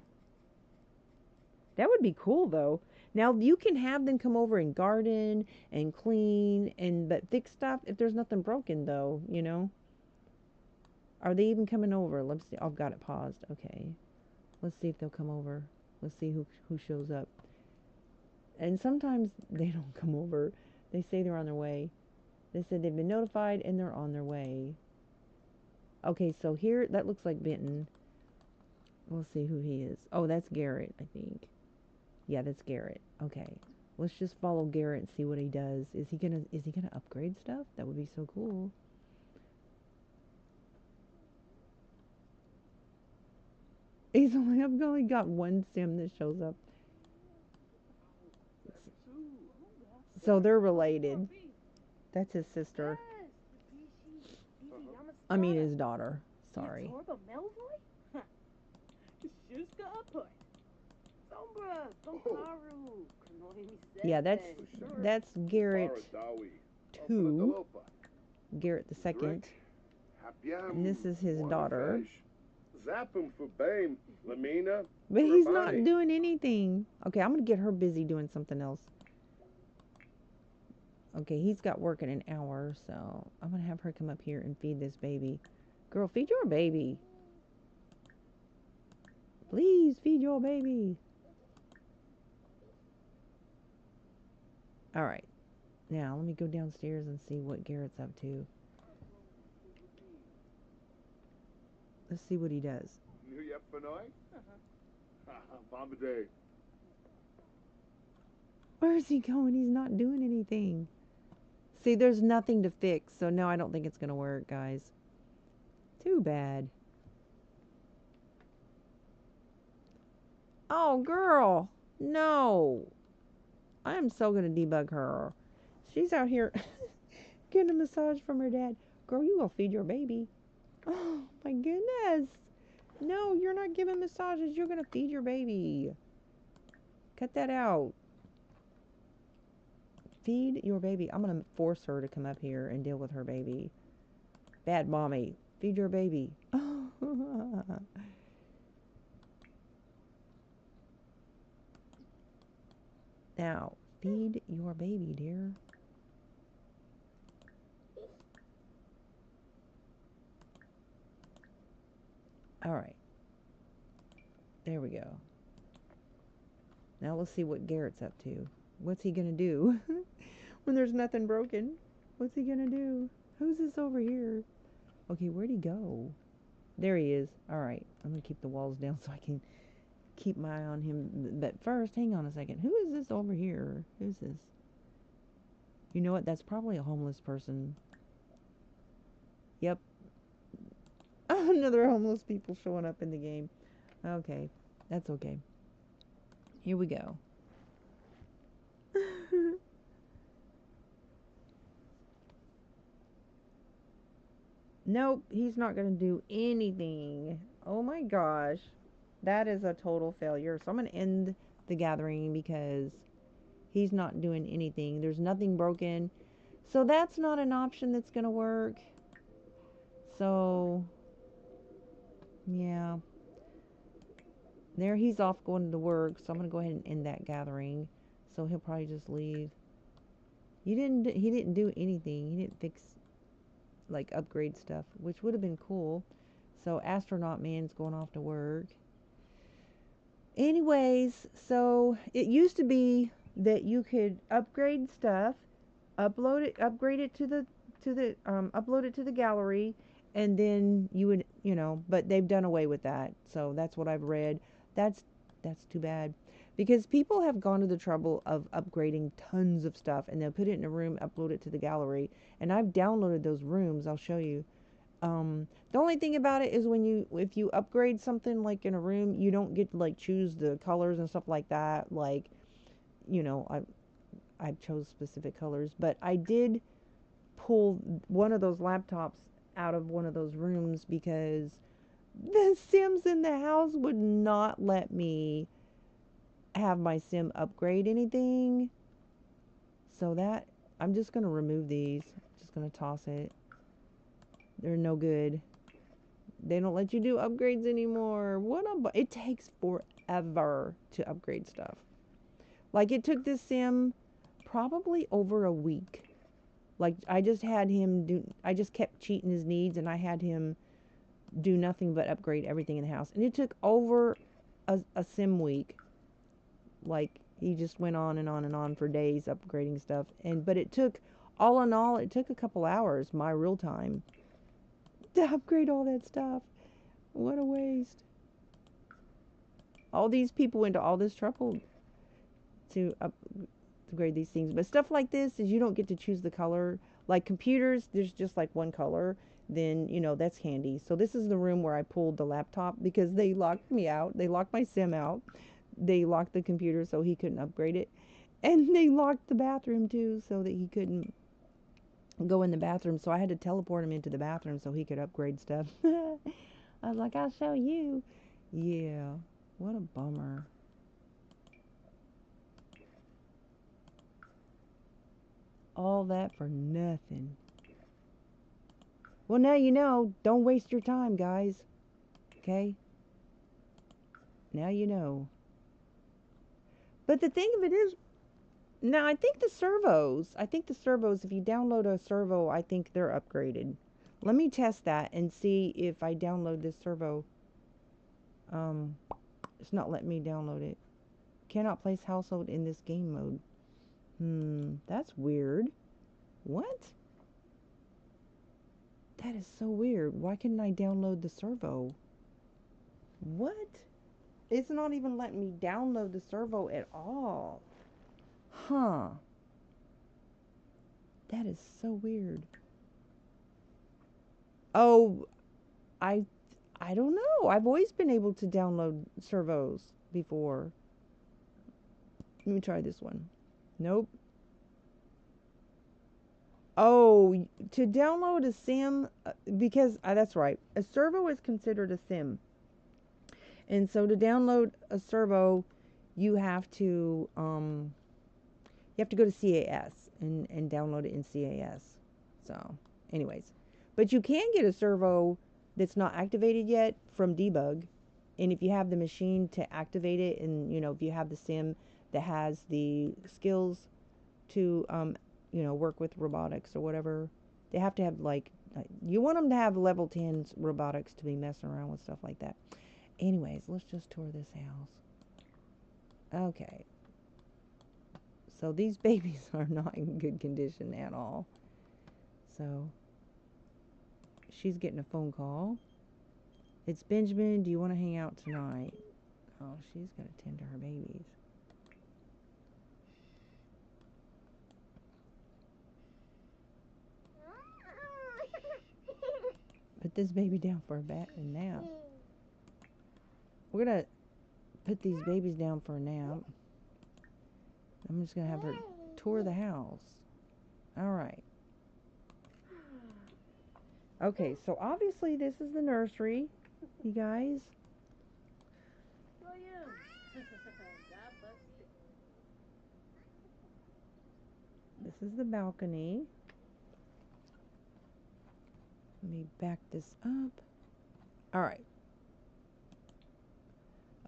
That would be cool, though. Now, you can have them come over and garden and clean but fix stuff if there's nothing broken, though, you know? Are they even coming over? Let's see. Oh, I've got it paused. Okay. Let's see if they'll come over. Let's see who shows up. And sometimes they don't come over. They say they're on their way. They said they've been notified and they're on their way. Okay, so here, that looks like Benton. We'll see who he is. Oh, that's Garrett, I think. Yeah, that's Garrett. Okay. Let's just follow Garrett and see what he does. Is he gonna upgrade stuff? That would be so cool. I've only got 1 sim that shows up. So they're related. That's his sister. I mean his daughter. Sorry. Yeah, that's Garrett 2. Garrett the second. And this is his daughter. But he's not doing anything. Okay, I'm going to get her busy doing something else. Okay, he's got work in an hour, so I'm going to have her come up here and feed this baby. Girl, feed your baby. Please feed your baby. All right. Now, let me go downstairs and see what Garrett's up to. Let's see what he does. Where is he going? He's not doing anything. See, there's nothing to fix, so no, I don't think it's going to work, guys. Too bad. Oh, girl. No. I am so going to debug her. She's out here getting a massage from her dad. Girl, you gonna feed your baby. Oh, my goodness. No, you're not giving massages. You're going to feed your baby. Cut that out. Feed your baby. I'm going to force her to come up here and deal with her baby. Bad mommy. Feed your baby. Now, feed your baby, dear. All right. There we go. Now let's see what Garrett's up to. What's he going to do when there's nothing broken? What's he going to do? Who's this over here? Okay, where'd he go? There he is. All right. I'm going to keep the walls down so I can keep my eye on him. But first, hang on a second. Who is this over here? Who's this? You know what? That's probably a homeless person. Yep. Another homeless people showing up in the game. Okay. That's okay. Here we go. Nope, he's not going to do anything. Oh my gosh. That is a total failure. So I'm going to end the gathering because he's not doing anything. There's nothing broken. So that's not an option that's going to work. So, yeah. There he's off going to work. So I'm going to go ahead and end that gathering. So he'll probably just leave. He didn't do anything. He didn't fix, like, upgrade stuff, which would have been cool. So Astronaut Man's going off to work. Anyways, so it used to be that you could upgrade stuff, upgrade it to the upload it to the gallery, and then you would, but they've done away with that. So that's what I've read. That's too bad, because people have gone to the trouble of upgrading tons of stuff, and they'll put it in a room, upload it to the gallery, and I've downloaded those rooms. I'll show you. The only thing about it is if you upgrade something like in a room, you don't get to like choose the colors and stuff like that. Like, I chose specific colors, but I did pull one of those laptops out of one of those rooms because the Sims in the house would not let me have my Sim upgrade anything. So that, I'm just going to remove these. Just going to toss it. They're no good. They don't let you do upgrades anymore. It takes forever to upgrade stuff. Like, it took this Sim probably over a week. Like, I just kept cheating his needs, and I had him do nothing but upgrade everything in the house. And it took over a Sim week. Like, he just went on and on and on for days upgrading stuff. But it took, all in all, it took a couple hours, my real time, to upgrade all that stuff. What a waste. All these people went to all this trouble to upgrade these things. But stuff like this is you don't get to choose the color. Like computers, there's just like one color. Then, that's handy. So this is the room where I pulled the laptop because they locked me out. They locked my Sim out. They locked the computer so he couldn't upgrade it. And they locked the bathroom too so that he couldn't go in the bathroom. So I had to teleport him into the bathroom so he could upgrade stuff. I was like, I'll show you. Yeah, what a bummer. All that for nothing. Well, now you know. Don't waste your time, guys. Okay? Now you know. But the thing of it is, now I think the servos, if you download a servo, I think they're upgraded. Let me test that and see if I download this servo. It's not letting me download it. Cannot place household in this game mode. That's weird. What? That is so weird. Why couldn't I download the servo? What? It's not even letting me download the servo at all. Huh. That is so weird. Oh, I I don't know. I've always been able to download servos before. Let me try this one. Nope. Oh, to download a sim, because that's right. A servo is considered a sim. And so to download a servo, you have to go to CAS and download it in CAS. So, anyways, but you can get a servo that's not activated yet from debug. And if you have the machine to activate it, and if you have the sim that has the skills to work with robotics or whatever, they have to have you want them to have level 10 robotics to be messing around with stuff like that. Anyways, let's just tour this house. Okay. So these babies are not in good condition at all. So she's getting a phone call. It's Benjamin. Do you want to hang out tonight? Oh, she's got to tend to her babies. Put this baby down for a nap. We're going to put these babies down for a nap. I'm just going to have her tour the house. All right. Okay, so obviously this is the nursery, you guys. This is the balcony. Let me back this up. All right.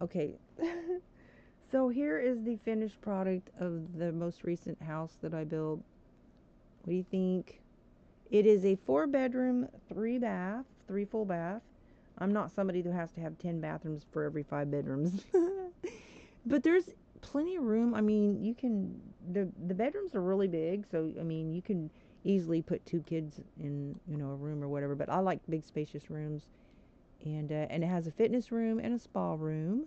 Okay. So here is the finished product of the most recent house that I built. What do you think? It is a 4-bedroom, 3-bath, 3 full bath. I'm not somebody who has to have 10 bathrooms for every 5 bedrooms. But there's plenty of room. I mean, the bedrooms are really big, so I mean, you can easily put 2 kids in, a room or whatever, but I like big spacious rooms. And it has a fitness room and a spa room.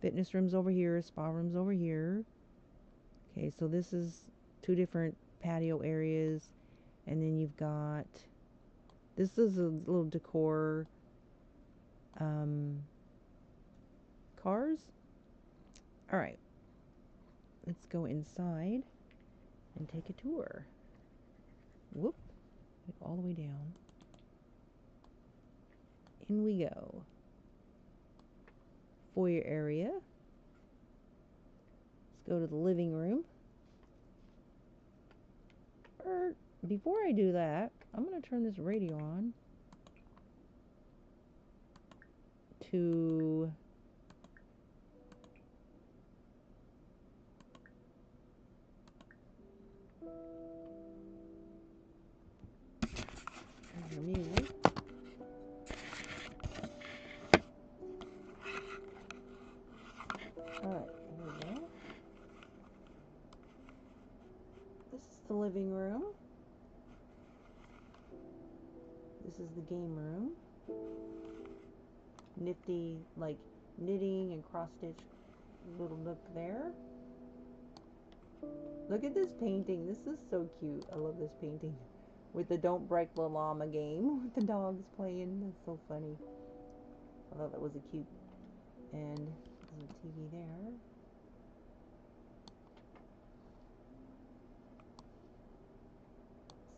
Fitness room's over here, spa room's over here. Okay, so this is 2 different patio areas. And then you've got, this is a little decor, cars. All right, let's go inside and take a tour. Whoop, all the way down. In we go. Foyer area. Let's go to the living room. Before I do that, I'm going to turn this radio on to music. Alright, here we go. This is the living room. This is the game room. Nifty, like, knitting and cross-stitch little nook there. Look at this painting. This is so cute. I love this painting. With the Don't Break the Llama game with the dogs playing. That's so funny. I thought that was a cute. And there's a TV there.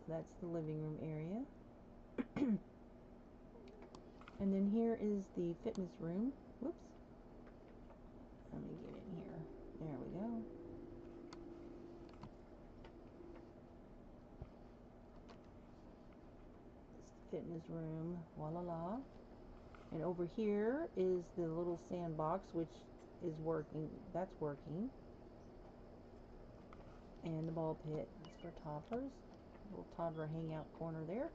So that's the living room area. And then here is the fitness room. Whoops. Let me get in here. There we go. This fitness room. La la. And over here is the little sandbox, which is working. That's working. And the ball pit is for toddlers. Little toddler hangout corner there.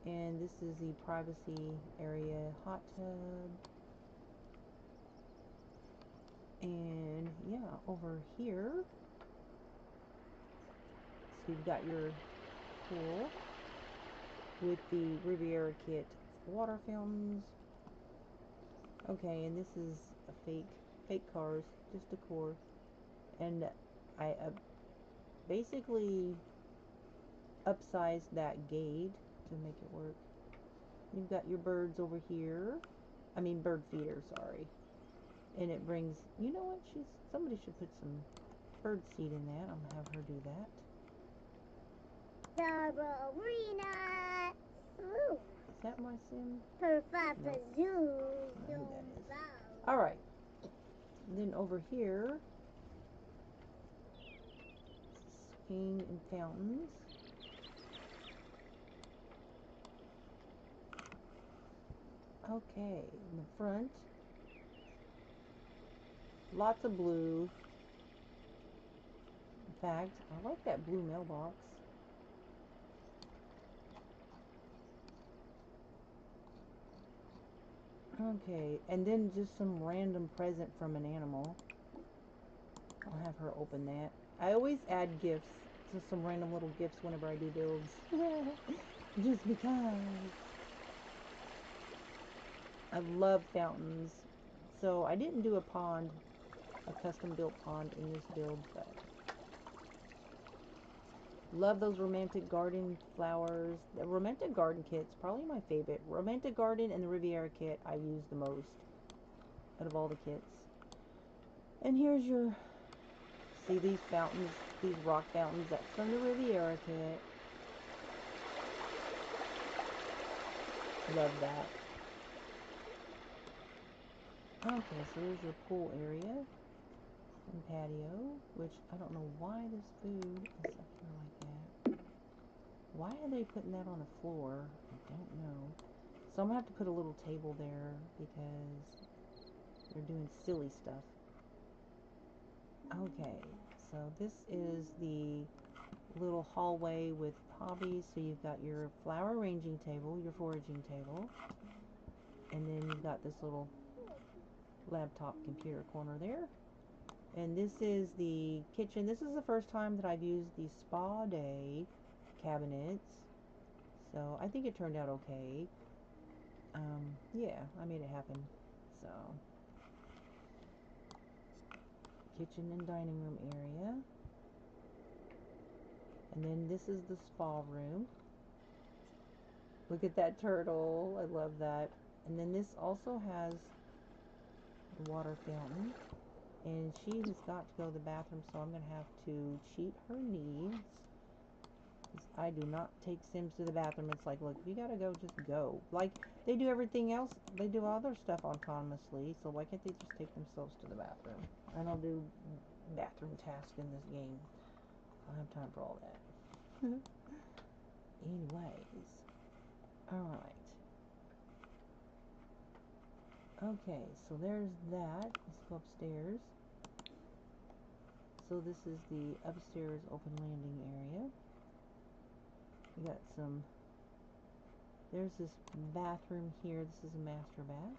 And this is the privacy area, hot tub. And yeah, over here So you've got your pool with the Riviera kit water fountains. Okay, and this is a fake cars, just decor. And I basically upsized that gate to make it work. You've got your birds over here. I mean bird feeder, sorry. And it brings, you know what, somebody should put some bird seed in that. I'm gonna have her do that. The Arena. Ooh. Is that my sim? For Papa Nope. Zoo. I don't know who that is. Alright. Then over here, swing and fountains. Okay, in the front, lots of blue. In fact, I like that blue mailbox. Okay, and then just some random present from an animal. I'll have her open that. I always add gifts, just some random little gifts whenever I do builds. Just because. I love fountains. So I didn't do a pond, a custom built pond in this build, but love those romantic garden flowers. The romantic garden kit's probably my favorite. Romantic garden and the Riviera kit I use the most out of all the kits. And here's your, see these fountains, these rock fountains, that's from the Riviera kit. Love that. Okay, so there's your pool area and patio, which I don't know why this food is up here like that. Why are they putting that on the floor? I don't know. So I'm gonna have to put a little table there because they're doing silly stuff. Okay, so this is the little hallway with hobbies. So you've got your flower arranging table, your foraging table, and then you've got this little laptop computer corner there. And this is the kitchen. This is the first time that I've used the spa day cabinets, so I think it turned out okay. Yeah, I made it happen. So kitchen and dining room area, and then this is the spa room. Look at that turtle, I love that. And then this also has the water fountain, and she has got to go to the bathroom, so I'm gonna have to cheat her needs. I do not take Sims to the bathroom. It's like, look, if you gotta go, just go. Like, they do everything else. They do all their stuff autonomously, so why can't they just take themselves to the bathroom? I don't do bathroom tasks in this game. I don't have time for all that. Anyways. Alright. Okay, so there's that. Let's go upstairs. So this is the upstairs open landing area. We got some, there's this bathroom here. This is a master bath.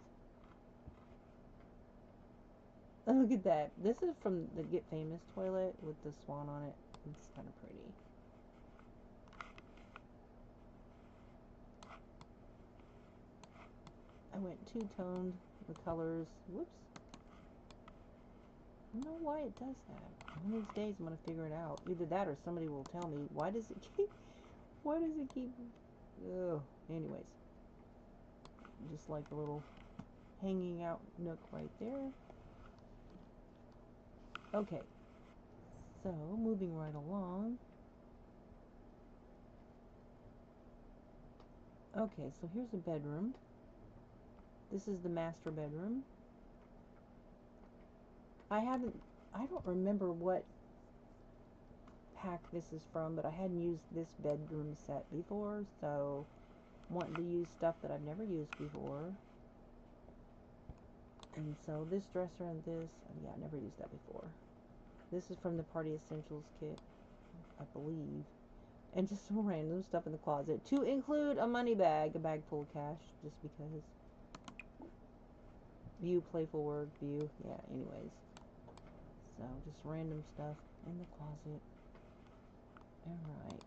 Oh, look at that. This is from the Get Famous toilet with the swan on it. It's kind of pretty. I went two-toned the colors. Whoops. I don't know why it does that. One of these days I'm going to figure it out. Either that or somebody will tell me, why does it keep, ugh. Anyways. Just like a little hanging out nook right there. Okay. So, moving right along. Okay, so here's a bedroom. This is the master bedroom. I don't remember what pack this is from, but I hadn't used this bedroom set before, so I'm wanting to use stuff that I've never used before. And so this dresser and this, yeah, I never used that before. This is from the Party Essentials kit, I believe. And just some random stuff in the closet, to include a money bag, a bag full of cash, just because. View, playful word, view, yeah, anyways. So, just random stuff in the closet. Alright,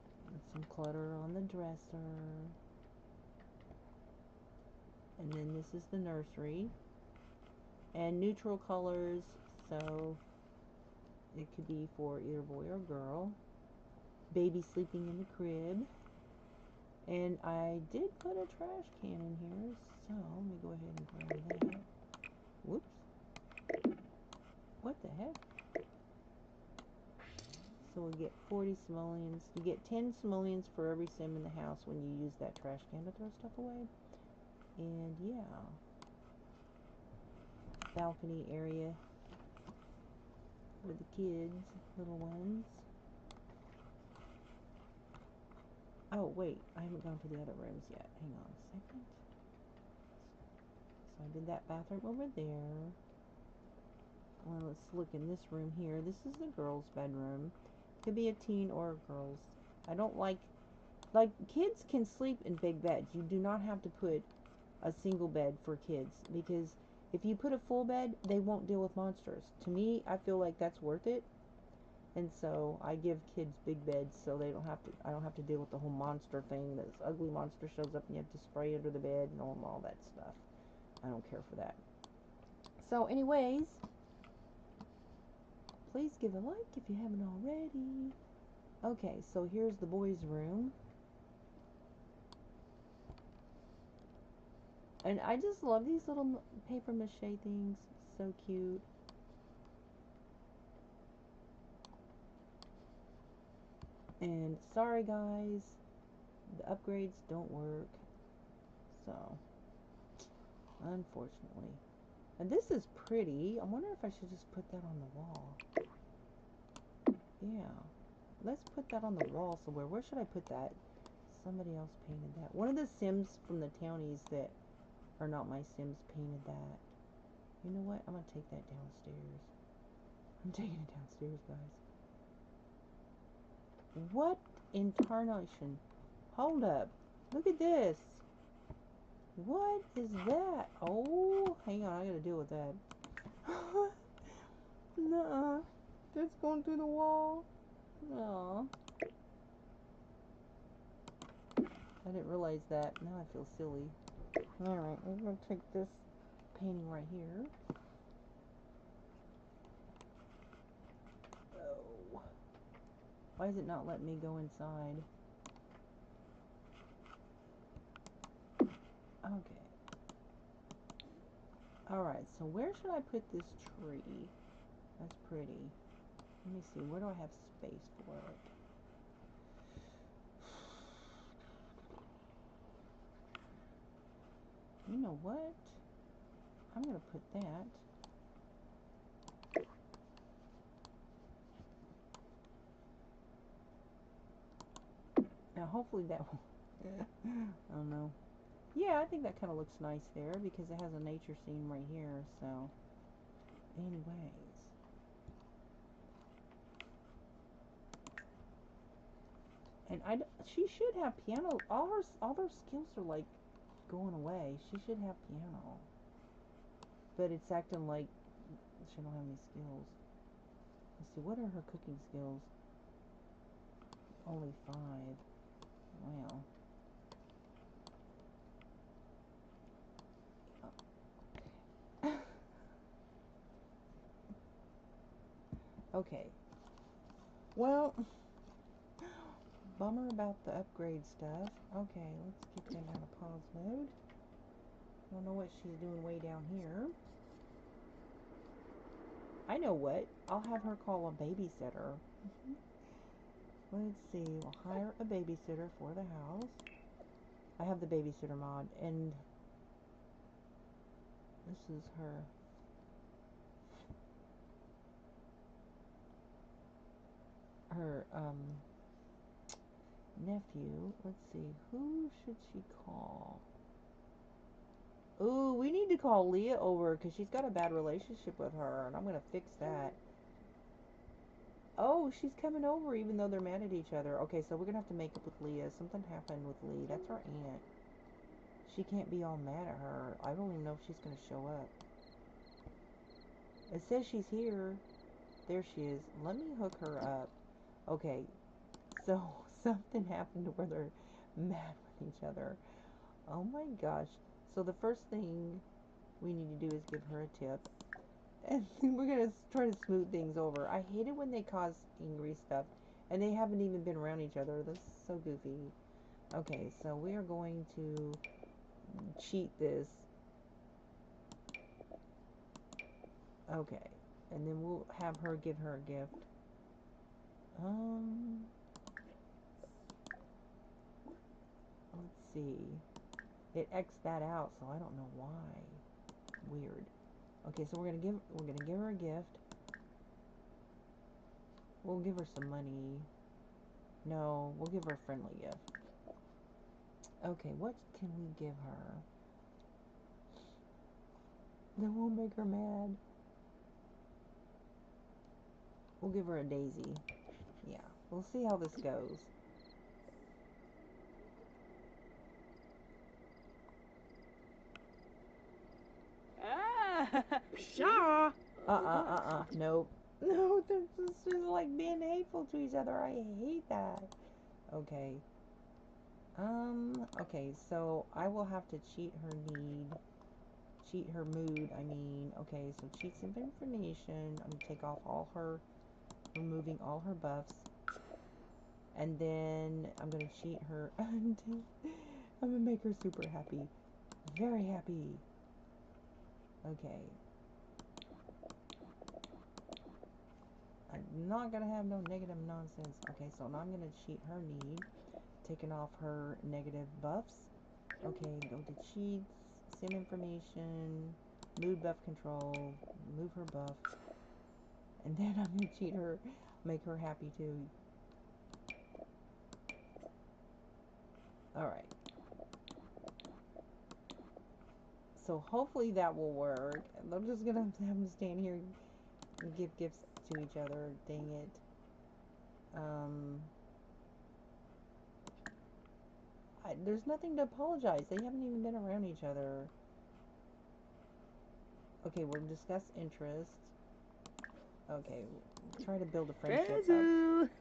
some clutter on the dresser. And then this is the nursery. And neutral colors, so it could be for either boy or girl. Baby sleeping in the crib. And I did put a trash can in here, so let me go ahead and grab that. Whoops. What the heck? So we'll get 40 simoleons. You get 10 simoleons for every sim in the house when you use that trash can to throw stuff away. And yeah. Balcony area for the kids, little ones. Oh, wait. I haven't gone to the other rooms yet. Hang on a second. So I did that bathroom over there. Well, let's look in this room here. This is the girls' bedroom. Could be a teen or a girls. I don't like kids can sleep in big beds. You do not have to put a single bed for kids, because if you put a full bed, they won't deal with monsters. To me, I feel like that's worth it. And so I give kids big beds so they don't have to, I don't have to deal with the whole monster thing. This ugly monster shows up and you have to spray under the bed and all that stuff. I don't care for that. So anyways, please give a like if you haven't already. Okay, so here's the boys' room. And I just love these little paper mache things. So cute. And sorry guys, the upgrades don't work. So, unfortunately. And this is pretty. I wonder if I should just put that on the wall. Yeah. Let's put that on the wall somewhere. Where should I put that? Somebody else painted that. One of the Sims from the townies that are not my Sims painted that. You know what? I'm going to take that downstairs. I'm taking it downstairs, guys. What in tarnation? Hold up. Look at this. What is that? Oh, hang on. I got to deal with that. Nuh-uh. That's going through the wall. Aw. I didn't realize that. Now I feel silly. Alright, we're going to take this painting right here. Oh. Why is it not letting me go inside? Okay. Alright, so where should I put this tree? That's pretty. Let me see, where do I have space for it? You know what? I'm going to put that. Now, hopefully that will... I don't know. Yeah, I think that kind of looks nice there because it has a nature scene right here, so... Anyways. And she should have piano. All her skills are like going away. She should have piano. But it's acting like she don't have any skills. Let's see, what are her cooking skills? Only 5. Wow. Okay. Well, bummer about the upgrade stuff. Okay, let's get that out of pause mode. I don't know what she's doing way down here. I know what. I'll have her call a babysitter. Let's see. We'll hire a babysitter for the house. I have the babysitter mod, and this is her nephew. Let's see. Who should she call? Ooh, we need to call Leah over because she's got a bad relationship with her, and I'm going to fix that. Oh, she's coming over even though they're mad at each other. Okay, so we're going to have to make up with Leah. Something happened with Lee. That's our aunt. She can't be all mad at her. I don't even know if she's going to show up. It says she's here. There she is. Let me hook her up. Okay, So something happened where they're mad with each other. Oh my gosh. So the first thing we need to do is give her a tip. And we're going to try to smooth things over. I hate it when they cause angry stuff. And they haven't even been around each other. That's so goofy. Okay, so we are going to cheat this. Okay. And then we'll have her give her a gift. Let's see. It X'd that out, so I don't know why. Weird. Okay, so we're gonna give her a gift. We'll give her some money. No, we'll give her a friendly gift. Okay, what can we give her that won't make her mad? We'll give her a daisy. Yeah, we'll see how this goes. Pshaw! Nope. No, this is like being hateful to each other. I hate that. Okay. Okay, so I will have to cheat her mood, I mean. Okay, so cheat some information. I'm gonna take off removing all her buffs. And then I'm gonna cheat her. I'm gonna make her super happy. Very happy. Okay. I'm not gonna have no negative nonsense. Okay, so now I'm gonna cheat her need. Taking off her negative buffs. Okay, go to cheats, sim information, mood buff control, move her buff. And then I'm gonna cheat her, make her happy too. Alright. So hopefully that will work. I'm just gonna have them stand here and give gifts to each other. Dang it. There's nothing to apologize. They haven't even been around each other. Okay, we'll discuss interests. Okay, try to build a friendship up.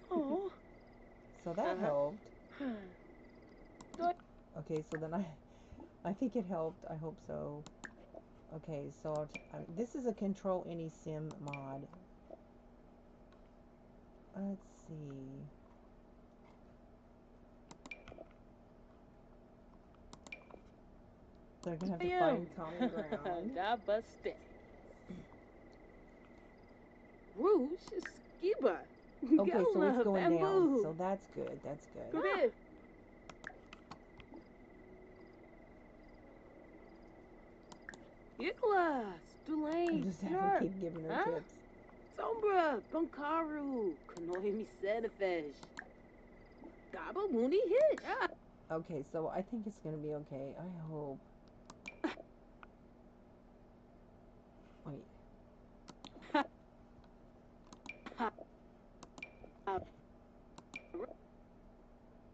Oh. So that helped. Okay, so then I think it helped. I hope so. Okay, so this is a control any sim mod. Let's see. They're gonna have to find common ground. Da busted. Rouge, skiba. Okay, so it's going down. So that's good. That's good. Good. Yikla, Stulain, Just have her keep giving her tips. Sombra, Bunkaru, Konohimi Senefesh. Gaba Mooney Hish. Okay, so I think it's gonna be okay. I hope. Wait.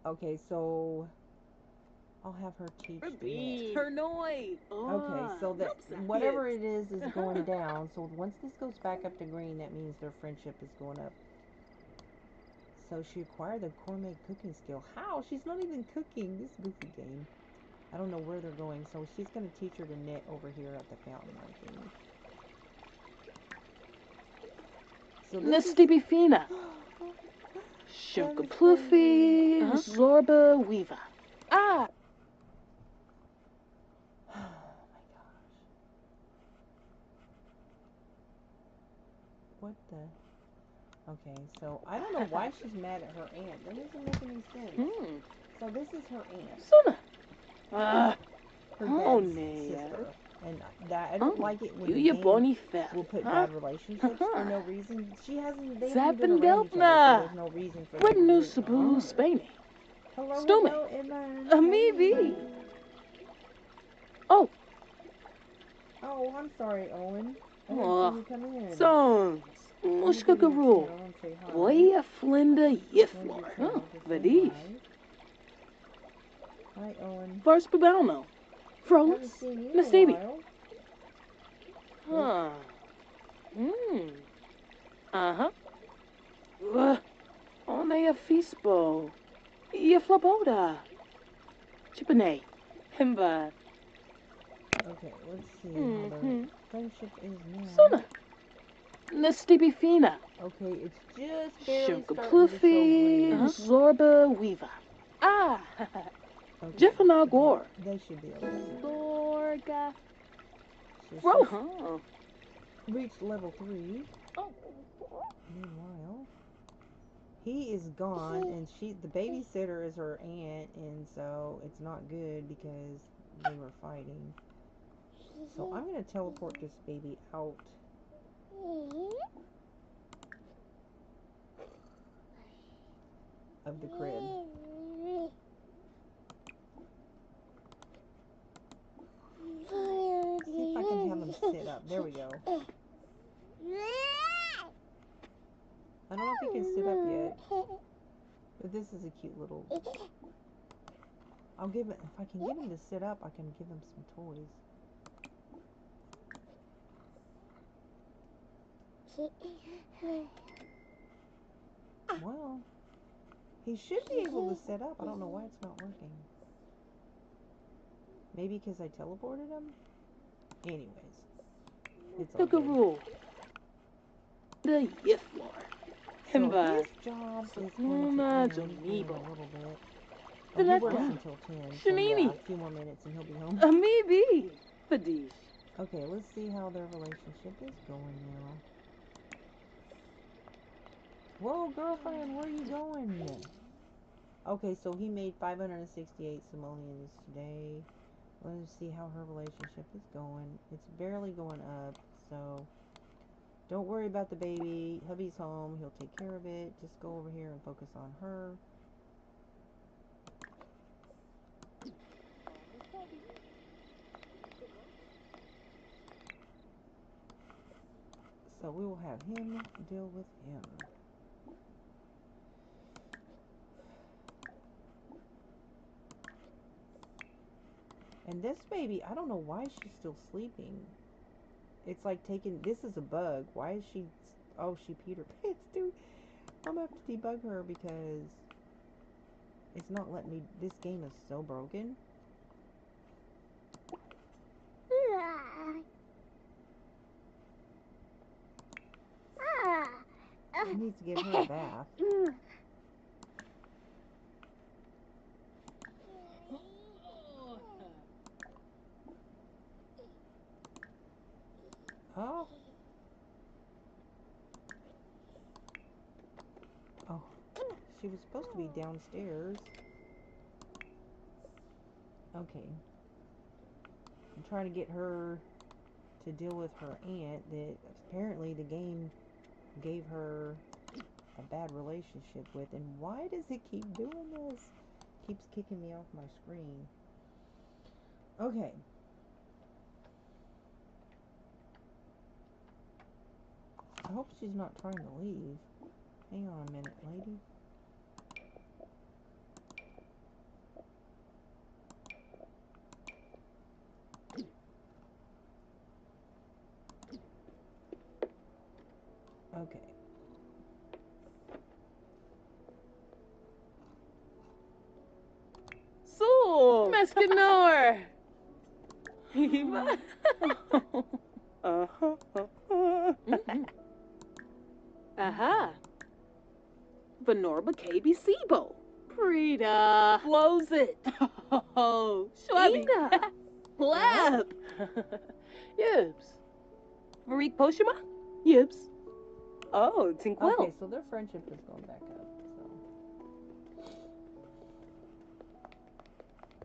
Okay, so I'll have her teach me. Her noise. Okay, so that whatever it is going down. So once this goes back up to green, that means their friendship is going up. So she acquired the gourmet cooking skill. How? She's not even cooking. This goofy game. I don't know where they're going. So she's going to teach her to knit over here at the fountain, I think. So Nestibi Fina. Sugar Pluffy. Zorba Weaver. Oh my gosh. What the? Okay, so I don't know why she's mad at her aunt. That doesn't make any sense. So this is her aunt. Sona. Her dad's sister. And that I don't like it when the game will put bad relationships for no reason. She hasn't. They haven't been around each other, so there's no reason for. What news Sabu Spainy? Hello, Emma. Maybe. Oh. Oh, I'm sorry, Owen. I didn't see you come in. Sons. Mushkakaru. Boya Flinda Yiflor. Vadis. Hi, Owen. First Babano. Froze. Miss Davy. Huh. On a Fispo. Yeflaboda. Chipane. Himba. Okay, let's see how the friendship is now. Sona. Nastibifina. Okay, it's just barely Shunka starting to show Pluffy. green. Zorba Weaver. Ah. Okay, Jeffana Gore. they should be okay. Zorga. So Bro. she's reached level 3. Oh. Meanwhile, he is gone, and the babysitter is her aunt, and so it's not good because they were fighting. So I'm gonna teleport this baby out. Of the crib. See if I can have him sit up. There we go. I don't know if he can sit up yet, but this is a cute little. I'll give it. If I can get him to sit up, I can give him some toys. Well, he should be able to sit up. I don't know why it's not working. Maybe because I teleported him? Anyways. It's all good. Rule. The Yiflor. So Himba. his job is going to end here in a little bit. Oh, he works until 10. So yeah, a few more minutes and he'll be home. Maybe. Fadish. Okay, let's see how their relationship is going now. Whoa, girlfriend, where are you going? Okay, so he made 568 simoleons today. Let's see how her relationship is going. It's barely going up, so don't worry about the baby. Hubby's home. He'll take care of it. Just go over here and focus on her. So we will have him deal with him. And this baby, I don't know why she's still sleeping. It's like taking, this is a bug. Why is she, oh, she peed her pants, dude. I'm gonna have to debug her because it's not letting me, this game is so broken. I need to give her a bath. Oh. Oh. She was supposed to be downstairs. Okay. I'm trying to get her to deal with her aunt that apparently the game gave her a bad relationship with. And why does it keep doing this? Keeps kicking me off my screen. Okay. I hope she's not trying to leave. Hang on a minute, lady. Okay. So, Mescanor. Aha. Venorba KB Sibo. Prita. Close it. Oh, Schwabi. Lab. Yibs. Marik Poshima? Yibs. Oh, Tinkwell. Okay, so their friendship is going back up, so.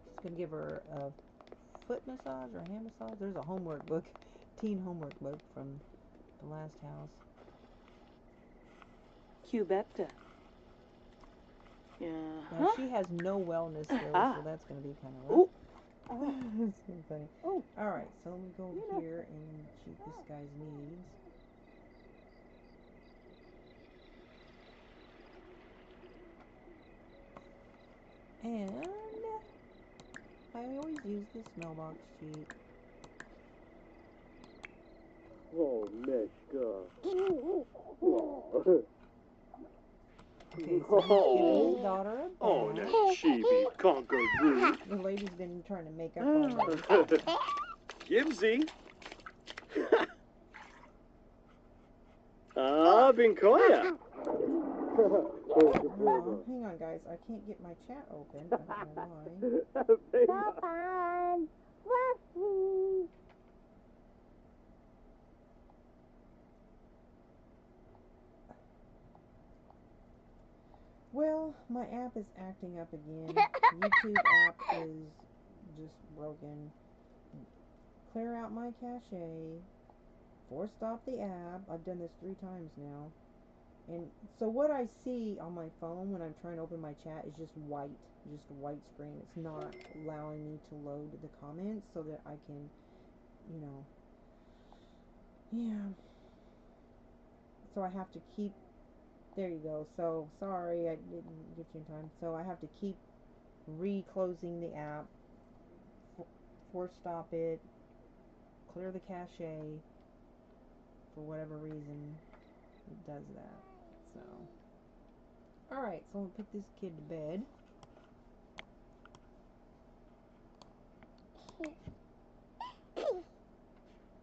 Just gonna give her a foot massage or hand massage. There's a homework book, teen homework book from the last house. Cubepta. Yeah. Now, she has no wellness skills, so that's gonna be kind of rough. It's gonna be funny. Oh. Alright, so let me go over here and check this guy's needs. And I always use this mailbox cheat. Oh, Meshka. Okay, so he's giving his daughter a Oh, bath. that chibi conkaroo. The lady's been trying to make up already. Gibbsy. Binkoya. Oh, hang on, guys. I can't get my chat open. I don't know why. Papa, Fluffy. Well, my app is acting up again. YouTube app is just broken. Clear out my cache. Force stop the app. I've done this 3 times now. And so what I see on my phone when I'm trying to open my chat is just white screen. It's not allowing me to load the comments so that I can, you know, yeah. So I have to keep, there you go. So sorry I didn't get you in time. So I have to keep re-closing the app, force stop it, clear the cache. For whatever reason, it does that. So, alright, so I'm gonna put this kid to bed.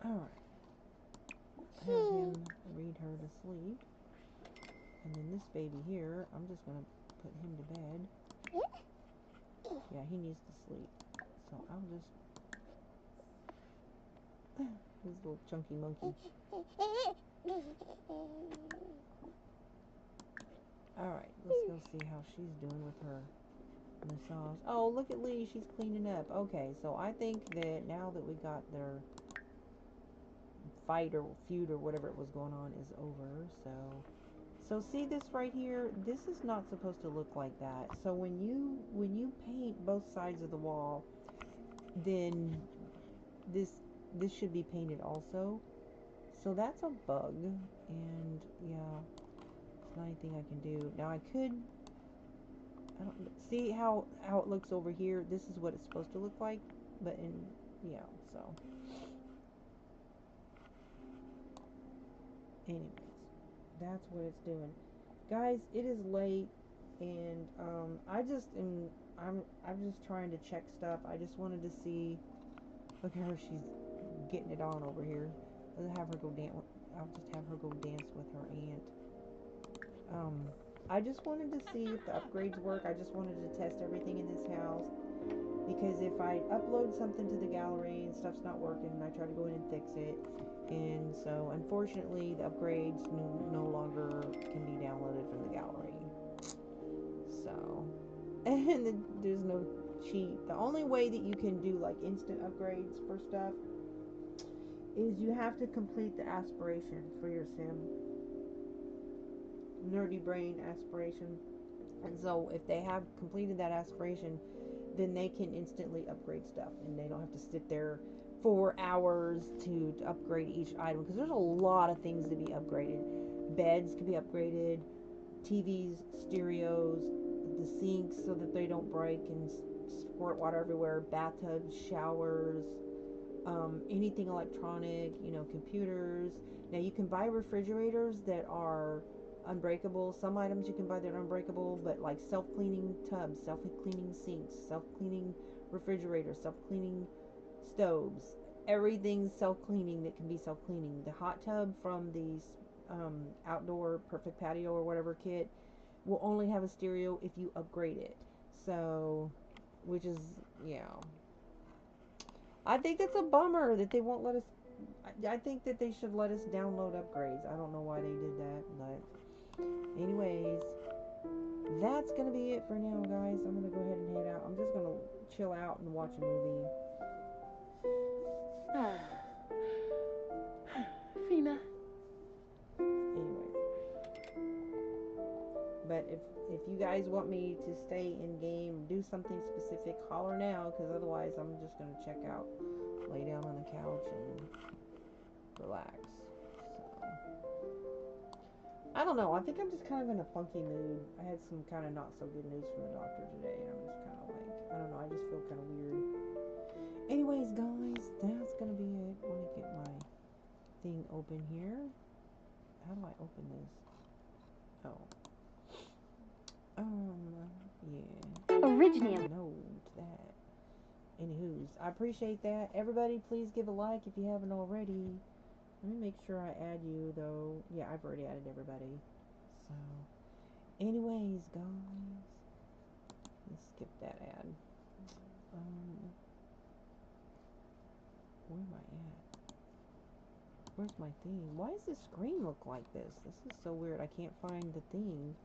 Alright. Have him read her to sleep. And then this baby here, I'm just gonna put him to bed. Yeah, he needs to sleep. So I'll just... this little chunky monkey. Alright, let's go see how she's doing with her massage. Oh, look at Lee, she's cleaning up. Okay, so I think that now that we got their fight or feud or whatever it was going on is over. So see this right here? This is not supposed to look like that. So when you paint both sides of the wall, then this should be painted also. So that's a bug, and yeah, it's not anything I can do. Now I could, I don't see how it looks over here. This is what it's supposed to look like, but in, yeah, so anyways, that's what it's doing. Guys, it is late, and I'm just trying to check stuff. I just wanted to see. Look at her, she's getting it on over here. I'll have her go dance. I'll just have her go dance with her aunt. I just wanted to see if the upgrades work. I just wanted to test everything in this house, because if I upload something to the gallery and stuff's not working, I try to go in and fix it. And so unfortunately the upgrades no longer can be downloaded from the gallery. So, and there's no cheat. The only way that you can do like instant upgrades for stuff is you have to complete the aspiration for your sim. Nerdy brain aspiration. And so if they have completed that aspiration, then they can instantly upgrade stuff, and they don't have to sit there for hours to upgrade each item, because there's a lot of things to be upgraded. Beds can be upgraded, TVs, stereos, the sinks so that they don't break and squirt water everywhere, bathtubs, showers, anything electronic, you know, computers. Now you can buy refrigerators that are unbreakable. Some items you can buy that are unbreakable, but like self-cleaning tubs, self-cleaning sinks, self-cleaning refrigerators, self-cleaning stoves, everything's self-cleaning that can be self-cleaning. The hot tub from the outdoor perfect patio or whatever kit will only have a stereo if you upgrade it. So, which is, yeah, I think that's a bummer that they won't let us. I think that they should let us download upgrades. I don't know why they did that, but anyways, that's gonna be it for now, guys. I'm gonna go ahead and head out. I'm just gonna chill out and watch a movie. Fina. Anyways, but if you guys want me to stay in game, do something specific, holler now, because otherwise I'm just gonna check out, lay down on the couch and relax. So I don't know. I think I'm just kind of in a funky mood. I had some kind of not so good news from the doctor today, and I'm just kind of like, I don't know. I just feel kind of weird. Anyways, guys, that's gonna be it. Let me get my thing open here. How do I open this? Oh. Ridgenium. No to that. Anywho's, I appreciate that. Everybody, please give a like if you haven't already. Let me make sure I add you, though. Yeah, I've already added everybody. So, anyways, guys, let's skip that ad. Where am I at? Where's my thing? Why does the screen look like this? This is so weird. I can't find the thing.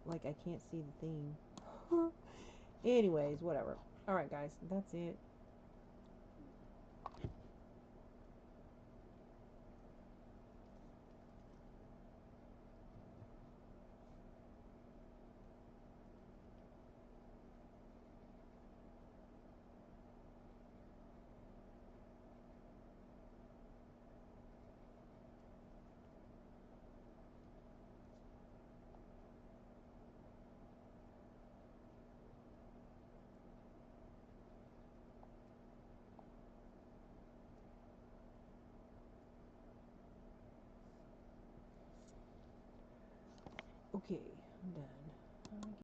Like, I can't see the thing. Anyways, whatever. Alright, guys, that's it. Okay, I'm done.